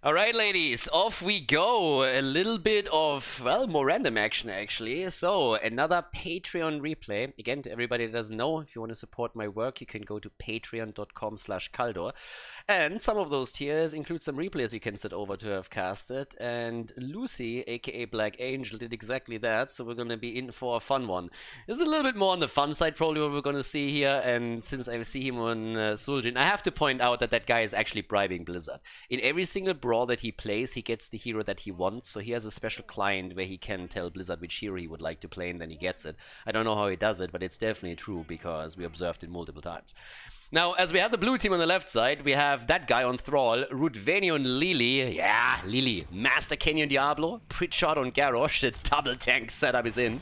Alright, ladies, off we go. A little bit of, well, more random action actually. So, another Patreon replay. Again, to everybody that doesn't know, if you want to support my work, you can go to patreon.com/Khaldor. And some of those tiers include some replays you can sit over to have casted. And Lucy, aka Black Angel, did exactly that. So, we're going to be in for a fun one. This is a little bit more on the fun side, probably, what we're going to see here. And since I see him on Suljin, I have to point out that that guy is actually bribing Blizzard. In every single brawl that he plays, he gets the hero that he wants. So he has a special client where he can tell Blizzard which hero he would like to play, and then he gets it. I don't know how he does it, but it's definitely true because we observed it multiple times. Now, as we have the blue team on the left side, we have that guy on Thrall, Rudvenion Lily. Yeah, Lily. Master Canyon Diablo, Pritchard on Garrosh. The double tank setup is in.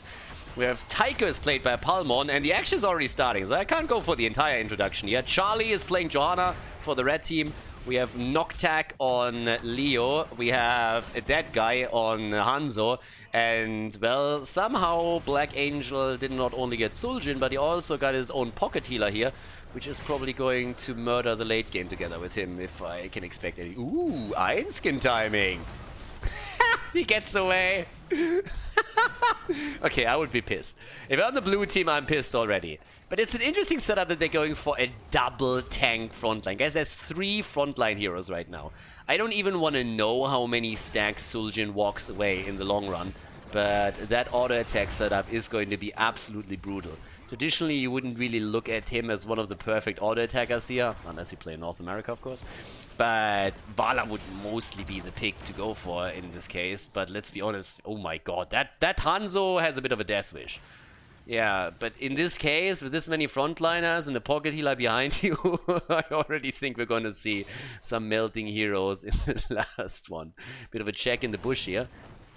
We have Tychus played by Palmon, and the action is already starting, so I can't go for the entire introduction here. Charlie is playing Johanna for the red team. We have Noctac on Leo. We have a dead guy on Hanzo. And, well, somehow Black Angel did not only get Suljin, but he also got his own pocket healer here, which is probably going to murder the late game together with him, if I can expect any. Ooh, Einskin timing. He gets away. Okay, I would be pissed. If I'm the blue team, I'm pissed already. But it's an interesting setup that they're going for a double tank frontline. Guys, there's 3 frontline heroes right now. I don't even want to know how many stacks Suljin walks away in the long run. But that auto attack setup is going to be absolutely brutal. Traditionally, you wouldn't really look at him as one of the perfect auto attackers here, unless you play in North America, of course. But Vala would mostly be the pick to go for in this case. But let's be honest, oh my god, that Hanzo has a bit of a death wish. Yeah, but in this case, with this many frontliners and the pocket healer behind you, I already think we're going to see some melting heroes in the last one. Bit of a check in the bush here.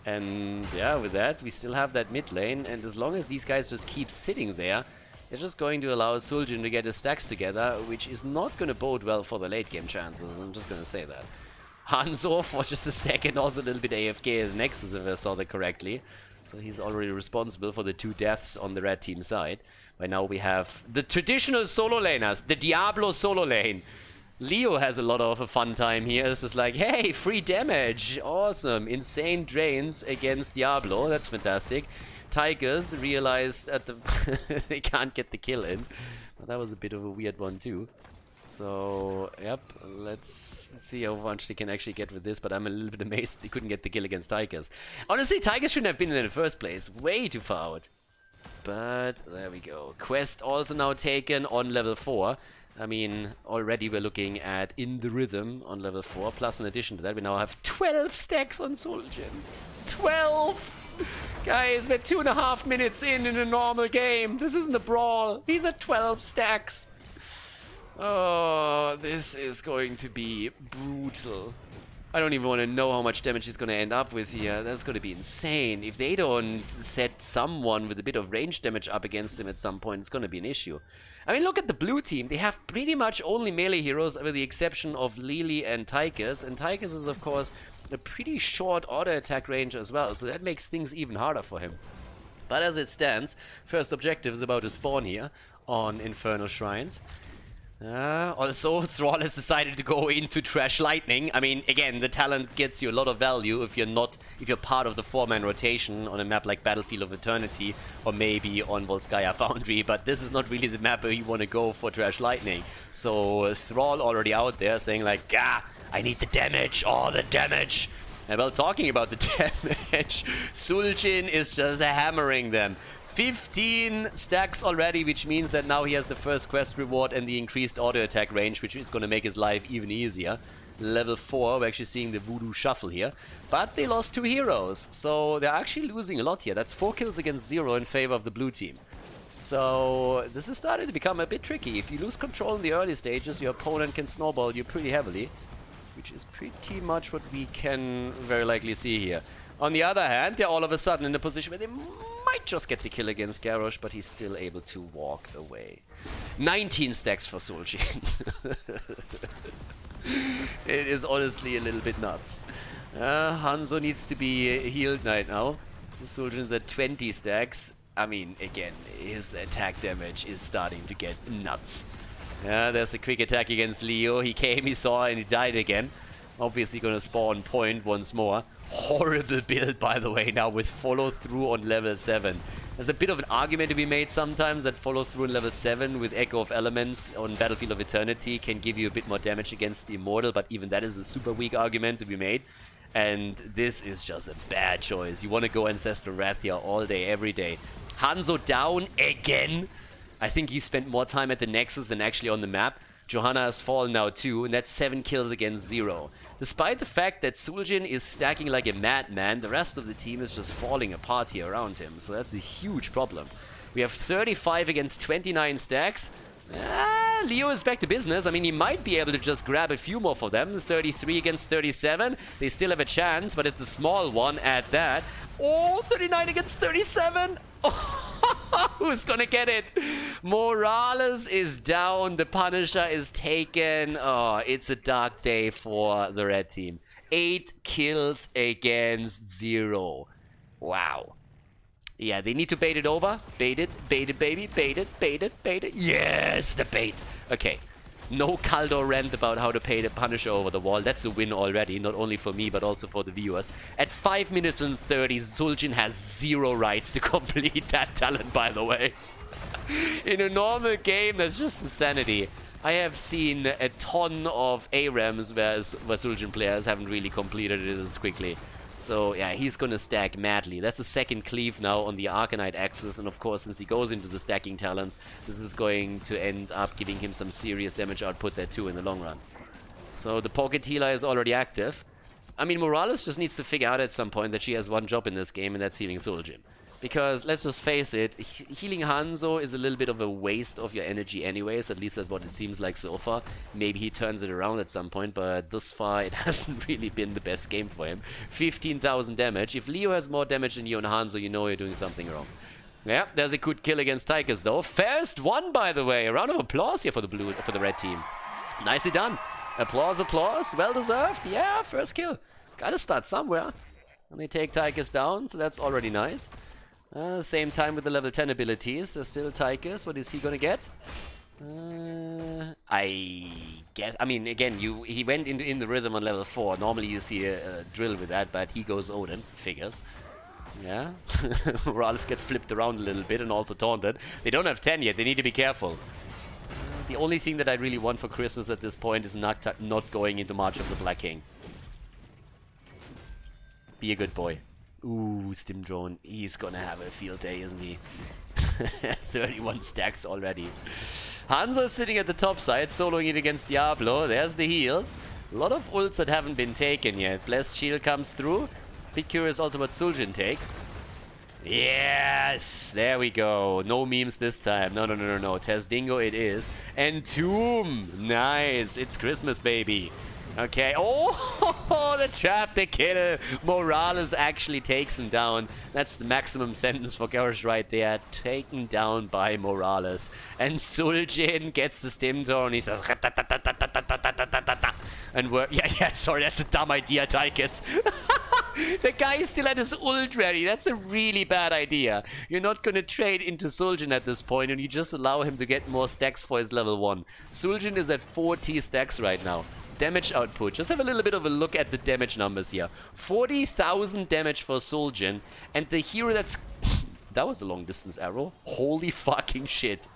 And yeah, with that, we still have that mid lane, and as long as these guys just keep sitting there, they're just going to allow Suljin to get his stacks together, which is not going to bode well for the late game chances, I'm just going to say that. Hanzo, for just a second, also a little bit AFK as Nexus, if I saw that correctly. So he's already responsible for the 2 deaths on the red team side. By now we have the traditional solo laners, the Diablo solo lane. Leo has a lot of a fun time here. It's just like, hey, free damage. Awesome. Insane drains against Diablo. That's fantastic. Tigers realized that they can't get the kill in. But that was a bit of a weird one too. So, yep, let's see how much they can actually get with this, but I'm a little bit amazed they couldn't get the kill against Tigers. Honestly, Tigers shouldn't have been in the first place. Way too far out. But, there we go. Quest also now taken on level 4. I mean, already we're looking at In the Rhythm on level 4, plus in addition to that, we now have 12 stacks on Suljin. 12! Guys, we're 2.5 minutes in a normal game. This isn't a brawl. These are 12 stacks. Oh, this is going to be brutal. I don't even want to know how much damage he's going to end up with here. That's going to be insane. If they don't set someone with a bit of range damage up against him at some point, it's going to be an issue. I mean, look at the blue team. They have pretty much only melee heroes with the exception of Lily and Tychus. And Tychus is, of course, a pretty short auto attack range as well. So that makes things even harder for him. But as it stands, first objective is about to spawn here on Infernal Shrines. Also, Thrall has decided to go into Trash Lightning. I mean, again, the talent gets you a lot of value if you're part of the 4-man rotation on a map like Battlefield of Eternity or maybe on Volskaya Foundry, but this is not really the map where you want to go for Trash Lightning. So, Thrall already out there saying like, I need the damage, all the damage. And well, talking about the damage, Suljin is just hammering them. 15 stacks already, which means that now he has the first quest reward and the increased auto attack range, which is going to make his life even easier. Level 4, we're actually seeing the Voodoo Shuffle here. But they lost 2 heroes, so they're actually losing a lot here. That's 4 kills against 0 in favor of the blue team. So this is starting to become a bit tricky. If you lose control in the early stages, your opponent can snowball you pretty heavily, which is pretty much what we can very likely see here. On the other hand, they're all of a sudden in a position where they might just get the kill against Garrosh, but he's still able to walk away. 19 stacks for Suljin. It is honestly a little bit nuts. Hanzo needs to be healed right now. Suljin's at 20 stacks. I mean, again, his attack damage is starting to get nuts. Yeah, there's the quick attack against Leo. He came, he saw, and he died again. Obviously gonna spawn point once more. Horrible build, by the way, now with follow through on level 7. There's a bit of an argument to be made sometimes that follow through on level 7 with Echo of Elements on Battlefield of Eternity can give you a bit more damage against the Immortal, but even that is a super weak argument to be made. And this is just a bad choice. You want to go Ancestral Wrath here all day, every day. Hanzo down again. I think he spent more time at the Nexus than actually on the map. Johanna has fallen now too, and that's 7 kills against 0. Despite the fact that Suljin is stacking like a madman, the rest of the team is just falling apart here around him. So that's a huge problem. We have 35 against 29 stacks. Leo is back to business. I mean, he might be able to just grab a few more for them. 33 against 37. They still have a chance, but it's a small one at that. Oh, 39 against 37. Who's gonna get it? Morales is down. The Punisher is taken. Oh, it's a dark day for the red team. 8 kills against 0. Wow. Yeah, they need to bait it over. Bait it, baby. Bait it. Yes, the bait. Okay. No Khaldor rant about how to pay the Punisher over the wall. That's a win already, not only for me, but also for the viewers. At 5 minutes and 30, Suljin has 0 rights to complete that talent, by the way. In a normal game, that's just insanity. I have seen a ton of ARAMs where Suljin players haven't really completed it as quickly. So yeah, he's gonna stack madly. That's the second cleave now on the Arcanite axis, and of course, since he goes into the stacking talents, this is going to end up giving him some serious damage output there too in the long run. So the pocket healer is already active. I mean, Morales just needs to figure out at some point that she has one job in this game, and that's healing Suljin. Because, let's just face it, healing Hanzo is a little bit of a waste of your energy anyways, at least that's what it seems like so far. Maybe he turns it around at some point, but thus far it hasn't really been the best game for him. 15,000 damage. If Leo has more damage than you and Hanzo, you know you're doing something wrong. Yeah, there's a good kill against Tychus though. First one, by the way. A round of applause here for the red team. Nicely done. Applause, well deserved. Yeah, first kill. Gotta start somewhere. And they take Tychus down, so that's already nice. Same time with the level 10 abilities. There's still Tychus. What is he gonna get? I guess. I mean, again, he went in the rhythm on level 4. Normally you see a drill with that, but he goes Odin. Figures. Yeah. Morales get flipped around a little bit and also taunted. They don't have 10 yet. They need to be careful. The only thing that I really want for Christmas at this point is not going into March of the Black King. Be a good boy. Ooh, Stim Drone. He's gonna have a field day, isn't he? 31 stacks already. Hanzo is sitting at the top side, soloing it against Diablo. There's the heals. A lot of ults that haven't been taken yet. Blessed Shield comes through. Bit curious also what Suljin takes. Yes! There we go. No memes this time. No. Tesdingo it is. And Tomb! Nice. It's Christmas, baby. Okay. Oh, the trap, the kill. Morales actually takes him down. That's the maximum sentence for Garrosh right there. Taken down by Morales. And Suljin gets the stim drone. He says, and we're, yeah, sorry, that's a dumb idea, Tychus. The guy still had his ult ready. That's a really bad idea. You're not going to trade into Suljin at this point, and you just allow him to get more stacks for his level 1. Suljin is at 40 stacks right now. Damage output. Just have a little bit of a look at the damage numbers here. 40,000 damage for Suljin, and the hero that's... That was a long distance arrow. Holy fucking shit.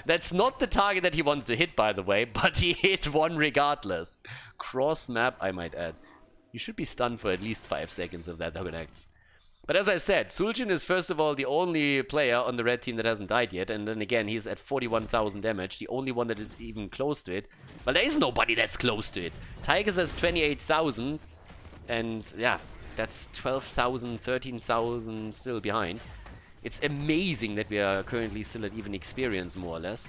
That's not the target that he wanted to hit, by the way, but he hit one regardless. Cross map, I might add. You should be stunned for at least 5 seconds if that connects. But as I said, Suljin is first of all the only player on the red team that hasn't died yet, and then again he's at 41,000 damage, the only one that is even close to it. Well, there is nobody that's close to it. Tychus has 28,000, and yeah, that's 12,000, 13,000 still behind. It's amazing that we are currently still at even experience, more or less.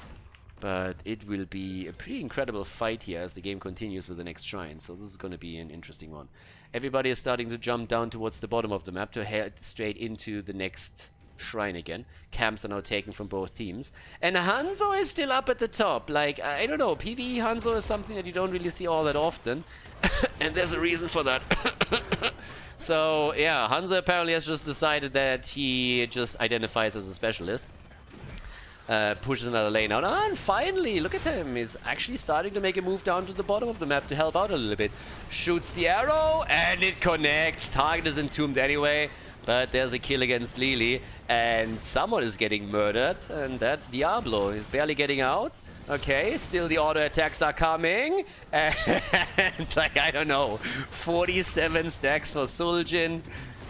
But it will be a pretty incredible fight here as the game continues with the next shrine, so this is going to be an interesting one. Everybody is starting to jump down towards the bottom of the map to head straight into the next shrine again. Camps are now taken from both teams. And Hanzo is still up at the top. Like, I don't know, PvE Hanzo is something that you don't really see all that often. And there's a reason for that. So, yeah, Hanzo apparently has just decided that he just identifies as a specialist. Pushes another lane out. And finally, look at him. He's actually starting to make a move down to the bottom of the map to help out a little bit. Shoots the arrow, and it connects. Target is entombed anyway. But there's a kill against Lily, and someone is getting murdered, and that's Diablo. He's barely getting out. Okay, still the auto attacks are coming. And, like, I don't know, 47 stacks for Suljin,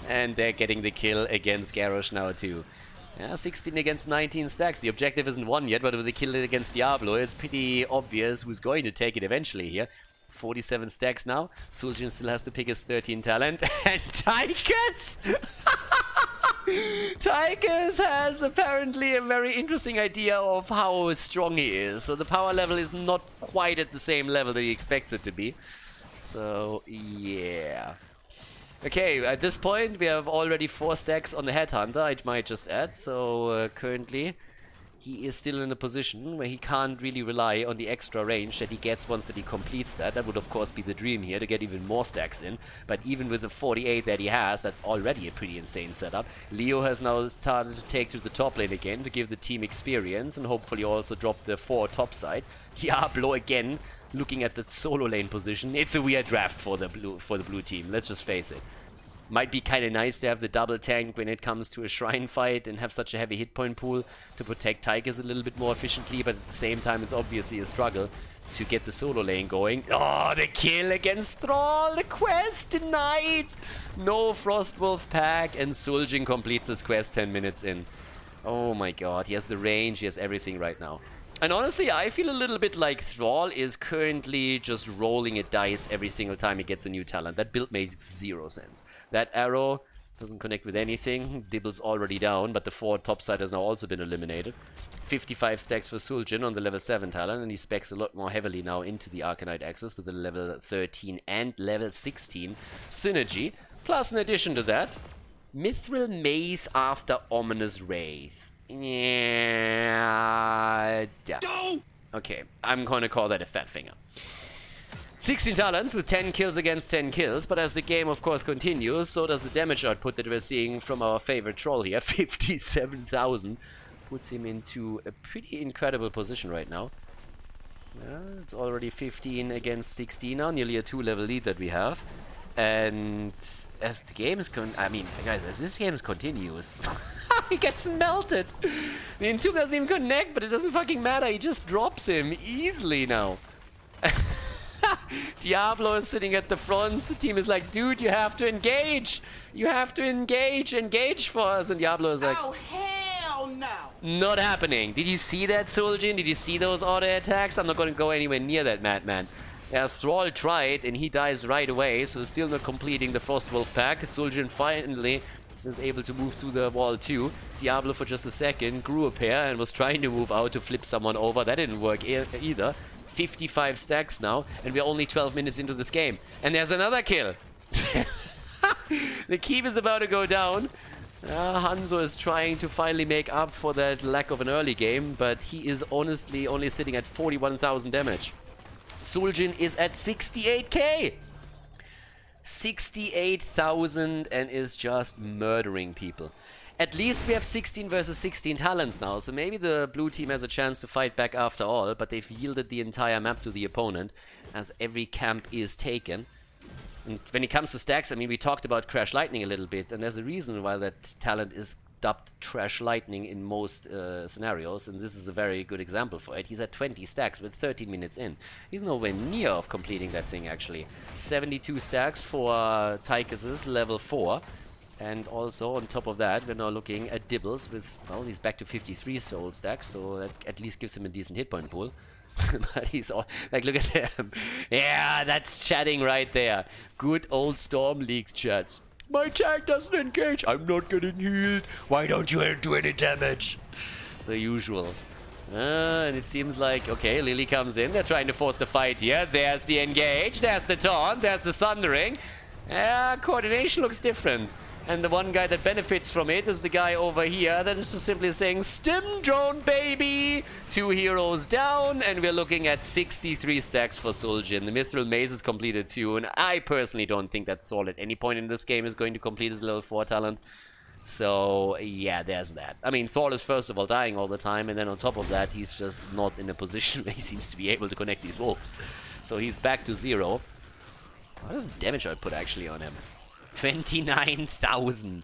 and they're getting the kill against Garrosh now, too. Yeah, 16 against 19 stacks. The objective isn't won yet, but with the kill against Diablo, it's pretty obvious who's going to take it eventually here. 47 stacks now. Suljin still has to pick his 13 talent. And Tychus! Tychus has apparently a very interesting idea of how strong he is. So the power level is not quite at the same level that he expects it to be. So, yeah. Okay, at this point we have already 4 stacks on the Headhunter, I might just add. So currently he is still in a position where he can't really rely on the extra range that he gets once that he completes that. That would of course be the dream here, to get even more stacks in. But even with the 48 that he has, that's already a pretty insane setup. Leo has now started to take to the top lane again to give the team experience and hopefully also drop the 4 top side. Diablo again looking at the solo lane position. It's a weird draft for the blue team, let's just face it. Might be kind of nice to have the double tank when it comes to a shrine fight and have such a heavy hit point pool to protect Tychus a little bit more efficiently, but at the same time it's obviously a struggle to get the solo lane going. Oh, the kill against Thrall! The quest denied! No Frostwolf pack, and Suljin completes his quest 10 minutes in. Oh my god, he has the range, he has everything right now. And honestly, I feel a little bit like Thrall is currently just rolling a dice every single time he gets a new talent. That build makes 0 sense. That arrow doesn't connect with anything. Dibble's already down, but the 4 topside has now also been eliminated. 55 stacks for Suljin on the level 7 talent, and he specs a lot more heavily now into the Arcanite Axis with the level 13 and level 16 synergy. Plus, in addition to that, Mithril Maze after Ominous Wraith. Yeah. Okay, I'm gonna call that a fat finger. 16 talents with 10 kills against 10 kills, but as the game of course continues, so does the damage output that we're seeing from our favorite troll here. 57,000 puts him into a pretty incredible position right now. Yeah, it's already 15 against 16 now, nearly a 2-level lead that we have. And as the game is guys, as this game continues, he gets melted. The Entomb doesn't even connect, but it doesn't fucking matter. He just drops him easily now. Diablo is sitting at the front. The team is like, dude, you have to engage. You have to engage. Engage for us. And Diablo is like, oh, hell no. Not happening. Did you see that, Suljin? Did you see those auto attacks? I'm not going to go anywhere near that madman. Yeah, Thrall tried, and he dies right away, so still not completing the Frostwolf pack. Suljin finally is able to move through the wall too. Diablo for just a second grew a pair and was trying to move out to flip someone over. That didn't work either. 55 stacks now, and we're only 12 minutes into this game. And there's another kill. The keep is about to go down. Hanzo is trying to finally make up for that lack of an early game, but he is honestly only sitting at 41,000 damage. Suljin is at 68k! 68,000 and is just murdering people. At least we have 16 versus 16 talents now, so maybe the blue team has a chance to fight back after all, but they've yielded the entire map to the opponent, as every camp is taken. And when it comes to stacks, I mean, we talked about Crash Lightning a little bit, and there's a reason why that talent is dubbed Trash Lightning in most scenarios, and this is a very good example for it. He's at 20 stacks with 13 minutes in. He's nowhere near of completing that thing, actually. 72 stacks for Tychus's level 4, and also on top of that, we're now looking at Dibbles with, well, he's back to 53 soul stacks, so that at least gives him a decent hit point pool. But he's all, like, look at him. Yeah, that's chatting right there. Good old Storm League chat. My tank doesn't engage. I'm not getting healed. Why don't you do any damage? The usual. And it seems like, okay, Lily comes in. They're trying to force the fight here. There's the engage. There's the taunt. There's the sundering. Coordination looks different. And the one guy that benefits from it is the guy over here that is just simply saying, Stim drone, baby! 2 heroes down, and we're looking at 63 stacks for Suljin. The Mithril Maze is completed too, and I personally don't think that Thrall at any point in this game is going to complete his level 4 talent. So, yeah, there's that. I mean, Thor is first of all dying all the time, and then on top of that, he's just not in a position where he seems to be able to connect these wolves. So he's back to 0. What is the damage output actually on him? 29,000.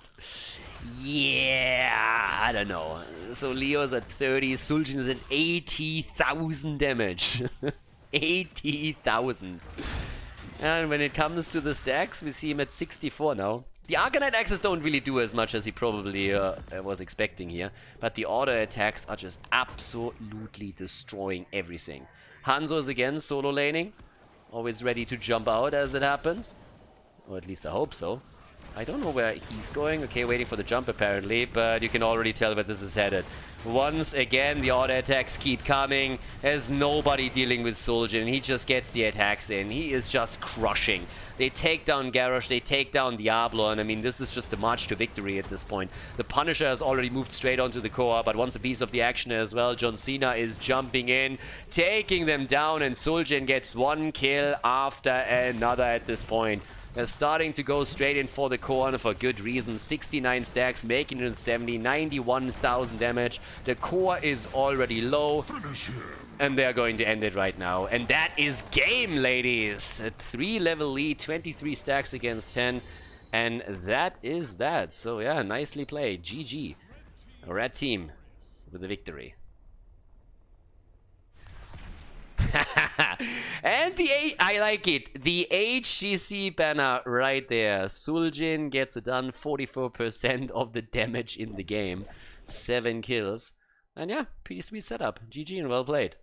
Yeah, I don't know. So Leo's at 30, Suljin is at 80,000 damage. 80,000. And when it comes to the stacks, we see him at 64 now. The Arcanite axes don't really do as much as he probably was expecting here, but the auto attacks are just absolutely destroying everything. Hanzo is again solo laning, always ready to jump out as it happens. Or at least I hope so. I don't know where he's going. Okay, waiting for the jump apparently, but you can already tell where this is headed. Once again, the auto attacks keep coming. There's nobody dealing with Suljin. He just gets the attacks in. He is just crushing. They take down Garrosh, they take down Diablo, and I mean, this is just a march to victory at this point. The Punisher has already moved straight onto the core, but wants a piece of the action as well. John Cena is jumping in, taking them down, and Suljin gets one kill after another at this point. They're starting to go straight in for the core for good reason. 69 stacks, making it in 70, 91,000 damage. The core is already low, and they're going to end it right now. And that is game, ladies. A 3-level lead, 23 stacks against 10. And that is that. So yeah, nicely played. GG. A red team with the victory. And I like it. The HGC banner right there. Suljin gets it done. 44% of the damage in the game. 7 kills. And yeah, pretty sweet setup. GG and well played.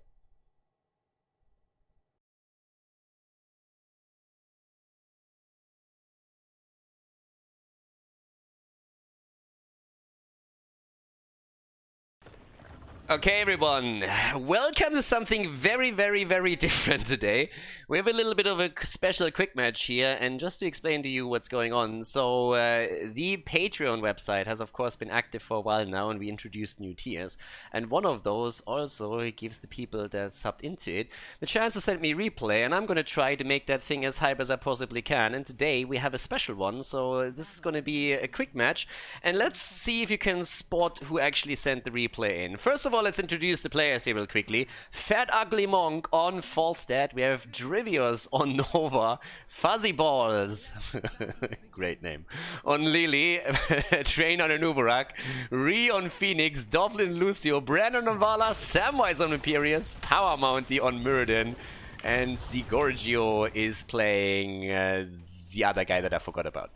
Okay, everyone, welcome to something very, very, very different today. We have a little bit of a special quick match here, and just to explain to you what's going on. So, the Patreon website has, of course, been active for a while now, and we introduced new tiers. And one of those also gives the people that subbed into it the chance to send me replay, and I'm going to try to make that thing as hype as I possibly can. And today we have a special one, so this is going to be a quick match. And let's see if you can spot who actually sent the replay in. First of all, let's introduce the players here real quickly. Fat Ugly Monk on Falstad. We have Drivios on Nova. Fuzzy Balls. Great name. On Lily. Train on Anubarak. Ree on Phoenix. Dovlin Lucio. Brandon on Vala. Samwise on Imperius. Power Mounty on Muradin. And Sigorgio is playing the other guy that I forgot about.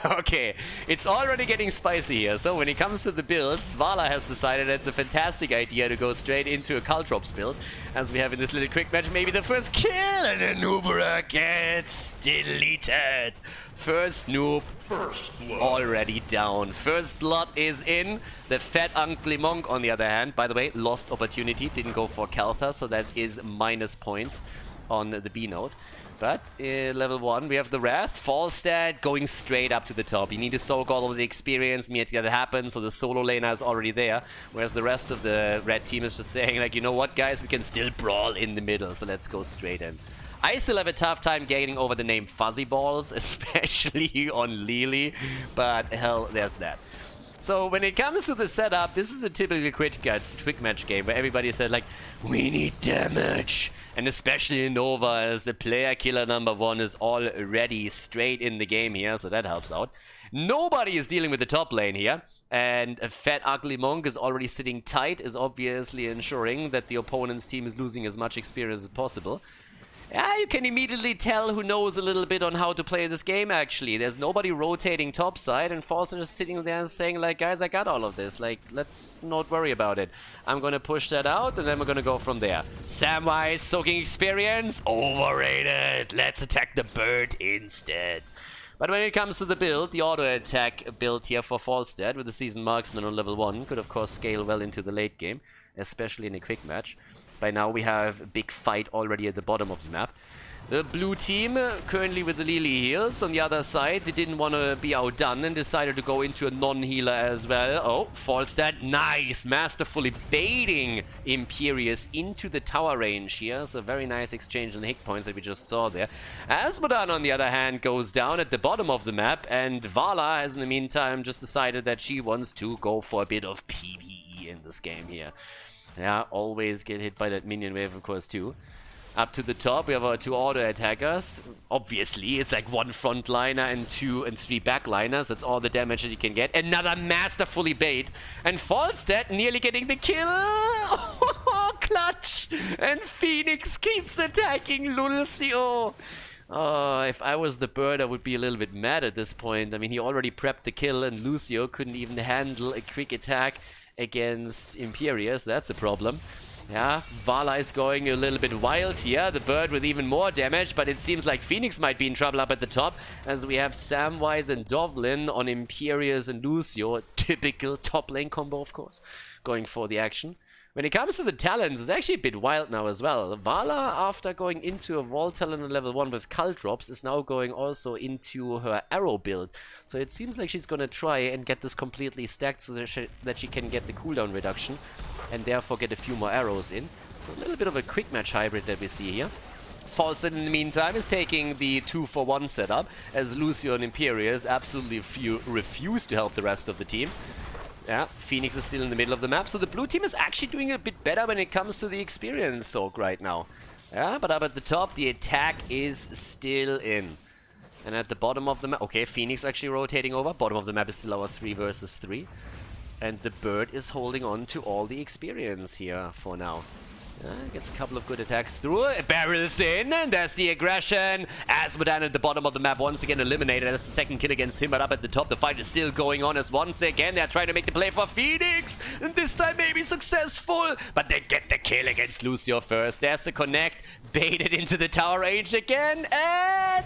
Okay, it's already getting spicy here. So when it comes to the builds, Vala has decided it's a fantastic idea to go straight into a Caltrops build, as we have in this little quick match. Maybe the first kill, and then Nubera gets deleted. First noob already down. First blood is in. The Fat Ugly Monk, on the other hand, by the way, lost opportunity, didn't go for Kaltha, so that is minus points on the B node. But level 1, we have the Wrath. Falstad going straight up to the top. You need to soak all of the experience, make that happen, so the solo laner is already there. Whereas the rest of the red team is just saying, like, you know what, guys, we can still brawl in the middle, so let's go straight in. I still have a tough time getting over the name Fuzzy Balls, especially on Lily, but hell, there's that. So when it comes to the setup, this is a typical quick match game where everybody said, like, we need damage. And especially in Nova, as the player killer #1 is already straight in the game here, so that helps out. Nobody is dealing with the top lane here, and a Fat Ugly Monk is already sitting tight, is obviously ensuring that the opponent's team is losing as much experience as possible. Yeah, you can immediately tell who knows a little bit on how to play this game, actually. There's nobody rotating topside, and False is just sitting there and saying, like, guys, I got all of this. Like, let's not worry about it. I'm gonna push that out, and then we're gonna go from there. Samwise, soaking experience, overrated. Let's attack the bird instead. But when it comes to the build, the auto-attack build here for Falstad with the Seasoned Marksman on level 1 could, of course, scale well into the late game, especially in a quick match. By now we have a big fight already at the bottom of the map. The blue team currently with the Lily heals. On the other side, they didn't want to be outdone and decided to go into a non-healer as well. Oh, false that. Nice. Masterfully baiting Imperius into the tower range here. So very nice exchange on hit points that we just saw there. Asmodan, on the other hand, goes down at the bottom of the map. And Vala has, in the meantime, just decided that she wants to go for a bit of PvE in this game here. Yeah, always get hit by that minion wave, of course, too. Up to the top, we have our 2 auto attackers. Obviously, it's like 1 frontliner and 2 and 3 backliners. That's all the damage that you can get. Another masterfully bait. And Falstead nearly getting the kill. Oh, clutch! And Phoenix keeps attacking Lucio. Oh, if I was the bird, I would be a little bit mad at this point. I mean, he already prepped the kill and Lucio couldn't even handle a quick attack against Imperius. That's a problem. Yeah, Vala is going a little bit wild here. The bird with even more damage, but it seems like Phoenix might be in trouble up at the top, as we have Samwise and Dovlin on Imperius and Lucio. A typical top lane combo, of course, going for the action. When it comes to the talents, it's actually a bit wild now as well. Vala, after going into a Wall talent on level 1 with Khaldrops, is now going also into her arrow build. So it seems like she's gonna try and get this completely stacked so that she can get the cooldown reduction and therefore get a few more arrows in. So a little bit of a quick match hybrid that we see here. Falstead, in the meantime, is taking the 2-for-1 setup, as Lucio and Imperius absolutely refuse to help the rest of the team. Yeah, Phoenix is still in the middle of the map, so the blue team is actually doing a bit better when it comes to the experience soak right now. Yeah, but up at the top, the attack is still in. And at the bottom of the map, okay, Phoenix actually rotating over. Bottom of the map is still our 3 versus 3. And the bird is holding on to all the experience here for now. Gets a couple of good attacks through. Barrels in, and there's the aggression. Asmodan at the bottom of the map once again eliminated. That's the second kill against him, but up at the top, the fight is still going on as once again they're trying to make the play for Phoenix. And this time maybe successful, but they get the kill against Lucio first. There's the connect, baited into the tower range again, and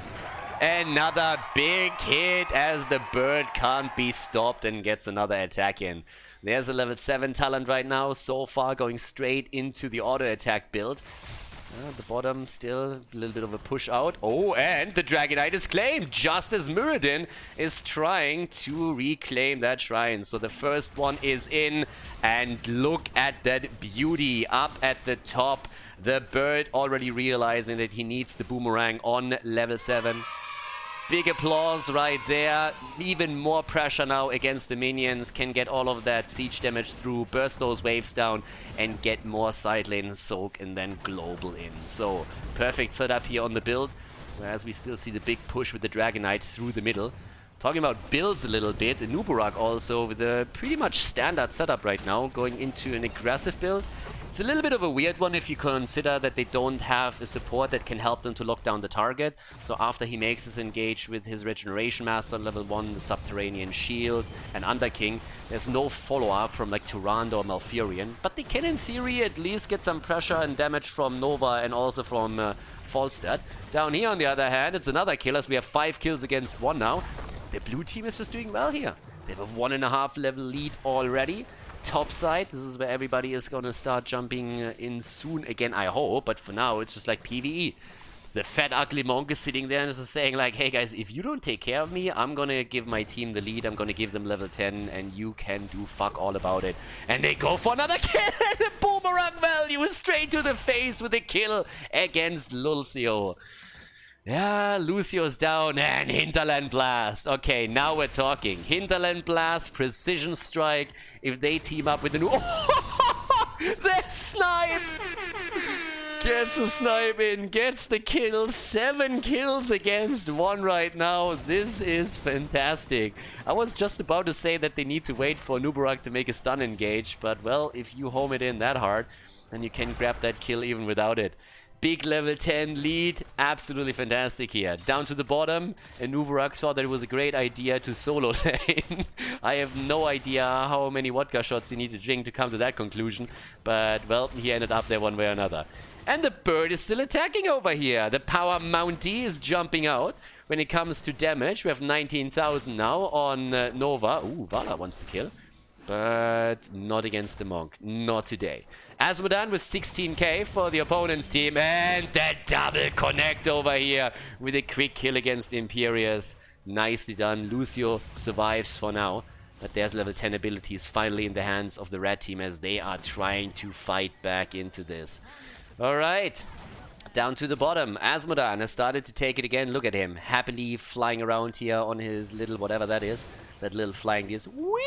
another big hit as the bird can't be stopped and gets another attack in. There's a level 7 talent right now, so far going straight into the auto attack build. At the bottom, still a little bit of a push out. Oh, and the Dragonite is claimed, just as Muradin is trying to reclaim that shrine. So the first one is in, and look at that beauty up at the top. The bird already realizing that he needs the boomerang on level 7. Big applause right there. Even more pressure now against the minions. Can get all of that siege damage through, burst those waves down, and get more side lane soak and then global in. So, perfect setup here on the build. Whereas we still see the big push with the Dragonite through the middle. Talking about builds a little bit, Nuburak also with a pretty much standard setup right now, going into an aggressive build. It's a little bit of a weird one if you consider that they don't have a support that can help them to lock down the target. So after he makes his engage with his Regeneration Master on level 1, the Subterranean Shield, and Underking, there's no follow-up from like Tyrande or Malfurion. But they can in theory at least get some pressure and damage from Nova and also from Falstad. Down here on the other hand, it's another kill as we have 5 kills against 1 now. The blue team is just doing well here. They have a 1.5 level lead already. Top side, this is where everybody is going to start jumping in soon again, I hope. But for now, it's just like PvE. The fat ugly monk is sitting there and is saying like, hey guys, if you don't take care of me, I'm going to give my team the lead. I'm going to give them level 10 and you can do fuck all about it. And they go for another kill and a boomerang value straight to the face with a kill against Lucio. Yeah, Lucio's down and Hinterland Blast. Okay, now we're talking. Hinterland Blast, Precision Strike. If they team up with the new... Oh, the snipe! Gets a snipe in, gets the kill. 7 kills against 1 right now. This is fantastic. I was just about to say that they need to wait for Nuburak to make a stun engage. But, well, if you home it in that hard, then you can grab that kill even without it. Big level 10 lead, absolutely fantastic here. Down to the bottom, and Nuburak thought that it was a great idea to solo lane. I have no idea how many vodka shots he needed to drink to come to that conclusion, but well, he ended up there one way or another. And the bird is still attacking over here. The power Mountie is jumping out. When it comes to damage, we have 19,000 now on Nova. Ooh, Vala wants to kill. But not against the Monk. Not today. Asmodan with 16k for the opponent's team. And that double connect over here with a quick kill against Imperius. Nicely done. Lucio survives for now. But there's level 10 abilities finally in the hands of the red team as they are trying to fight back into this. Alright. Down to the bottom. Asmodan has started to take it again. Look at him. Happily flying around here on his little whatever that is. That little flying disc. Whee!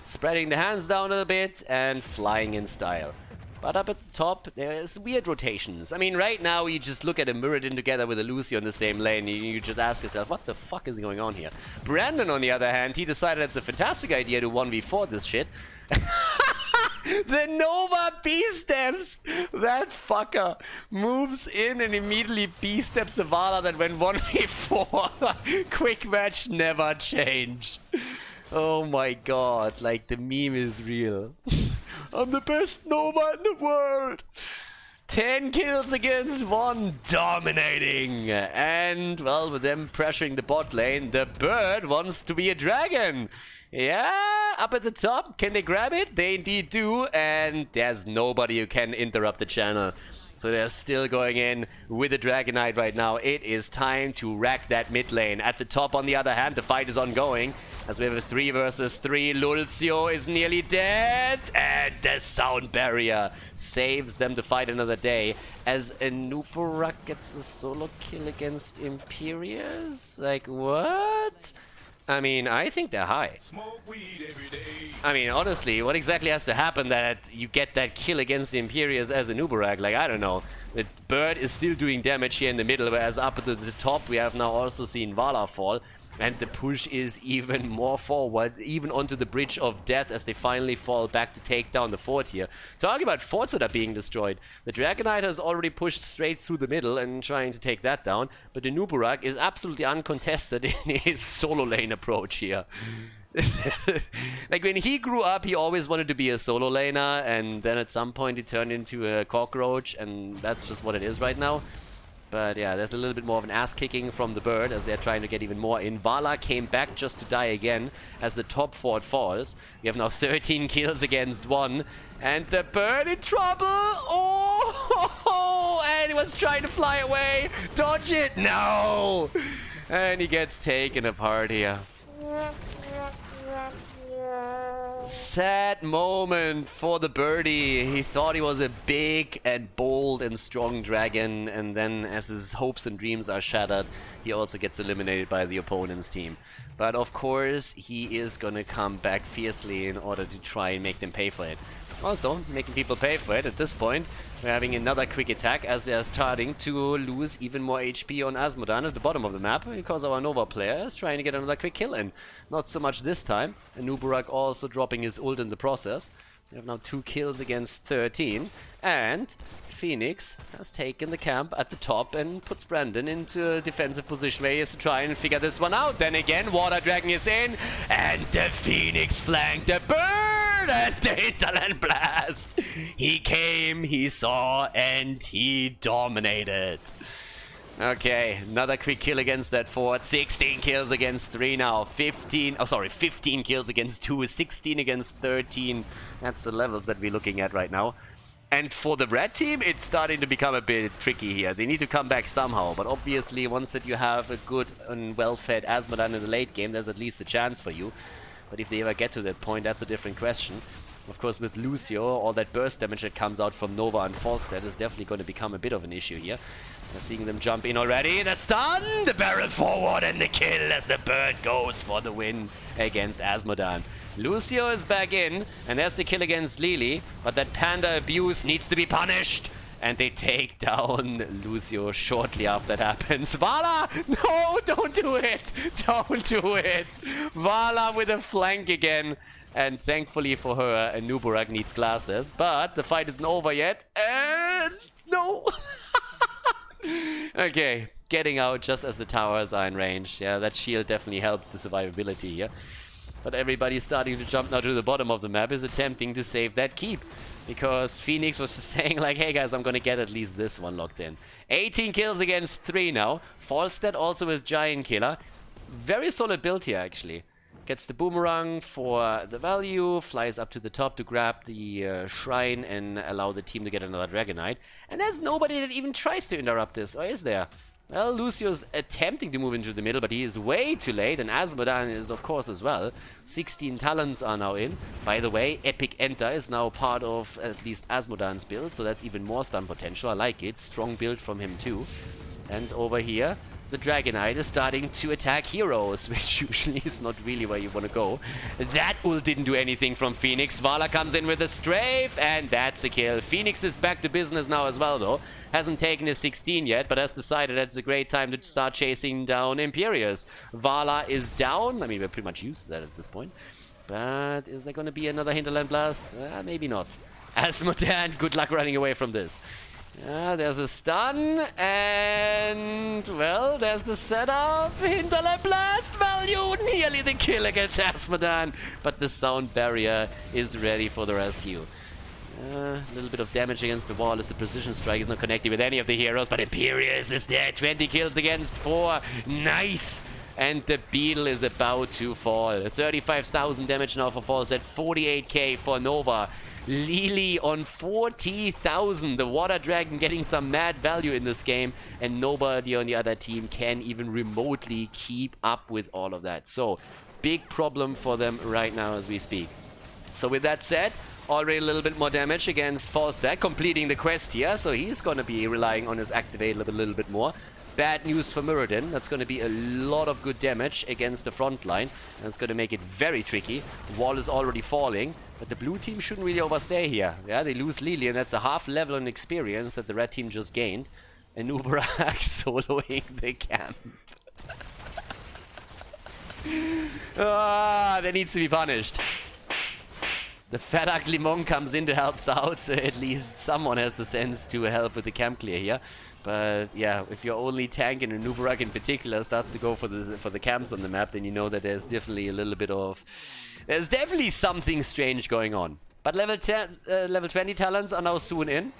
Spreading the hands down a little bit and flying in style. But up at the top, there's weird rotations. I mean, right now, you just look at a Muradin together with a Lucio in the same lane. You just ask yourself, what the fuck is going on here? Brandon, on the other hand, he decided it's a fantastic idea to 1v4 this shit. The Nova B-steps! That fucker moves in and immediately B-steps Zavala that went 1v4. Quick match never changed. Oh my god, like the meme is real. I'm the best Nova in the world! 10 kills against 1, dominating! And, well, with them pressuring the bot lane, the bird wants to be a dragon! Yeah, up at the top, can they grab it? They indeed do, and there's nobody who can interrupt the channel. So they're still going in with the Dragonite right now. It is time to rack that mid lane. At the top, on the other hand, the fight is ongoing. As we have a 3 versus 3, Lucio is nearly dead. And the sound barrier saves them to fight another day. As Anubarak gets a solo kill against Imperius? Like, what? I mean, I think they're high. I mean, honestly, what exactly has to happen that you get that kill against the Imperius as a Nubarak? Like, I don't know. The bird is still doing damage here in the middle, whereas up at the top we have now also seen Vala fall. And the push is even more forward, even onto the bridge of death as they finally fall back to take down the fort here. Talking about forts that are being destroyed. The Dragonite has already pushed straight through the middle and trying to take that down. But the Nubarak is absolutely uncontested in his solo lane approach here. Like when he grew up, he always wanted to be a solo laner. And then at some point he turned into a cockroach. And that's just what it is right now. But yeah, there's a little bit more of an ass-kicking from the bird as they're trying to get even more in. Vala came back just to die again as the top fort falls. We have now 13 kills against 1. And the bird in trouble! Oh! And he was trying to fly away! Dodge it! No! And he gets taken apart here. Sad moment for the birdie. He thought he was a big and bold and strong dragon, and then as his hopes and dreams are shattered, he also gets eliminated by the opponent's team. But of course, he is gonna come back fiercely in order to try and make them pay for it. Also, making people pay for it at this point. We're having another quick attack as they're starting to lose even more HP on Asmodan at the bottom of the map because our Nova player is trying to get another quick kill in. Not so much this time. Anubarak also dropping his ult in the process. We have now 2 kills against 13. And Phoenix has taken the camp at the top and puts Brandon into a defensive position where he has to try and figure this one out. Then again, Water Dragon is in. And the Phoenix flanked the bird and the Hinterland Blast. He came, he saw, and he dominated. Okay, another quick kill against that fort. 16 kills against 3 now. 15 kills against 2. 16 against 13. That's the levels that we're looking at right now. And for the red team, it's starting to become a bit tricky here. They need to come back somehow. But obviously, once that you have a good and well-fed Asmodan in the late game, there's at least a chance for you. But if they ever get to that point, that's a different question. Of course, with Lucio, all that burst damage that comes out from Nova and Falstad is definitely going to become a bit of an issue here. We're seeing them jump in already. The stun, the barrel forward, and the kill as the bird goes for the win against Asmodan. Lucio is back in, and there's the kill against Lily. But that panda abuse needs to be punished. And they take down Lucio shortly after that happens. Vala! No, don't do it! Don't do it! Vala with a flank again. And thankfully for her, Anubarak needs glasses. But the fight isn't over yet. And no! Okay, getting out just as the towers are in range. Yeah, that shield definitely helped the survivability here. But everybody starting to jump now to the bottom of the map is attempting to save that keep. Because Phoenix was just saying like, hey guys, I'm gonna get at least this one locked in. 18 kills against 3 now. Falstad also with Giant Killer. Very solid build here actually. Gets the boomerang for the value, flies up to the top to grab the shrine and allow the team to get another Dragonite. And there's nobody that even tries to interrupt this, or is there? Well, Lucio's attempting to move into the middle, but he is way too late, and Asmodan is, of course, as well. 16 talents are now in. By the way, Epic Enter is now part of at least Asmodan's build, so that's even more stun potential. I like it. Strong build from him, too. And over here, the Dragonite is starting to attack heroes, which usually is not really where you want to go. That ult didn't do anything from Phoenix. Vala comes in with a strafe, and that's a kill. Phoenix is back to business now as well, though. Hasn't taken his 16 yet, but has decided that it's a great time to start chasing down Imperius. Vala is down. I mean, we're pretty much used to that at this point. But is there going to be another Hinterland Blast? Maybe not. Asmodan, good luck running away from this. There's a stun, and, well, there's the setup. Hinterland Blast value, nearly the kill against Asmodan, but the sound barrier is ready for the rescue. A little bit of damage against the wall as the precision strike is not connected with any of the heroes, but Imperius is there. 20 kills against 4. Nice! And the beetle is about to fall. 35,000 damage now for Falls at 48k for Nova. Lily on 40,000. The Water Dragon getting some mad value in this game, and nobody on the other team can even remotely keep up with all of that. So, big problem for them right now as we speak. So with that said, already a little bit more damage against Falstad, completing the quest here, so he's going to be relying on his activate a little bit more. Bad news for Muradin. That's going to be a lot of good damage against the front line. And it's going to make it very tricky. The wall is already falling, but the blue team shouldn't really overstay here. Yeah, they lose Lily, and that's a half level in experience that the red team just gained. And Uberak soloing the camp. That needs to be punished. The fat ugly monk comes in to help out, so at least someone has the sense to help with the camp clear here. But yeah, if your only tank and Nubarak in particular starts to go for the camps on the map, then you know that there's definitely a little bit of... There's definitely something strange going on. But level 20 talents are now soon in.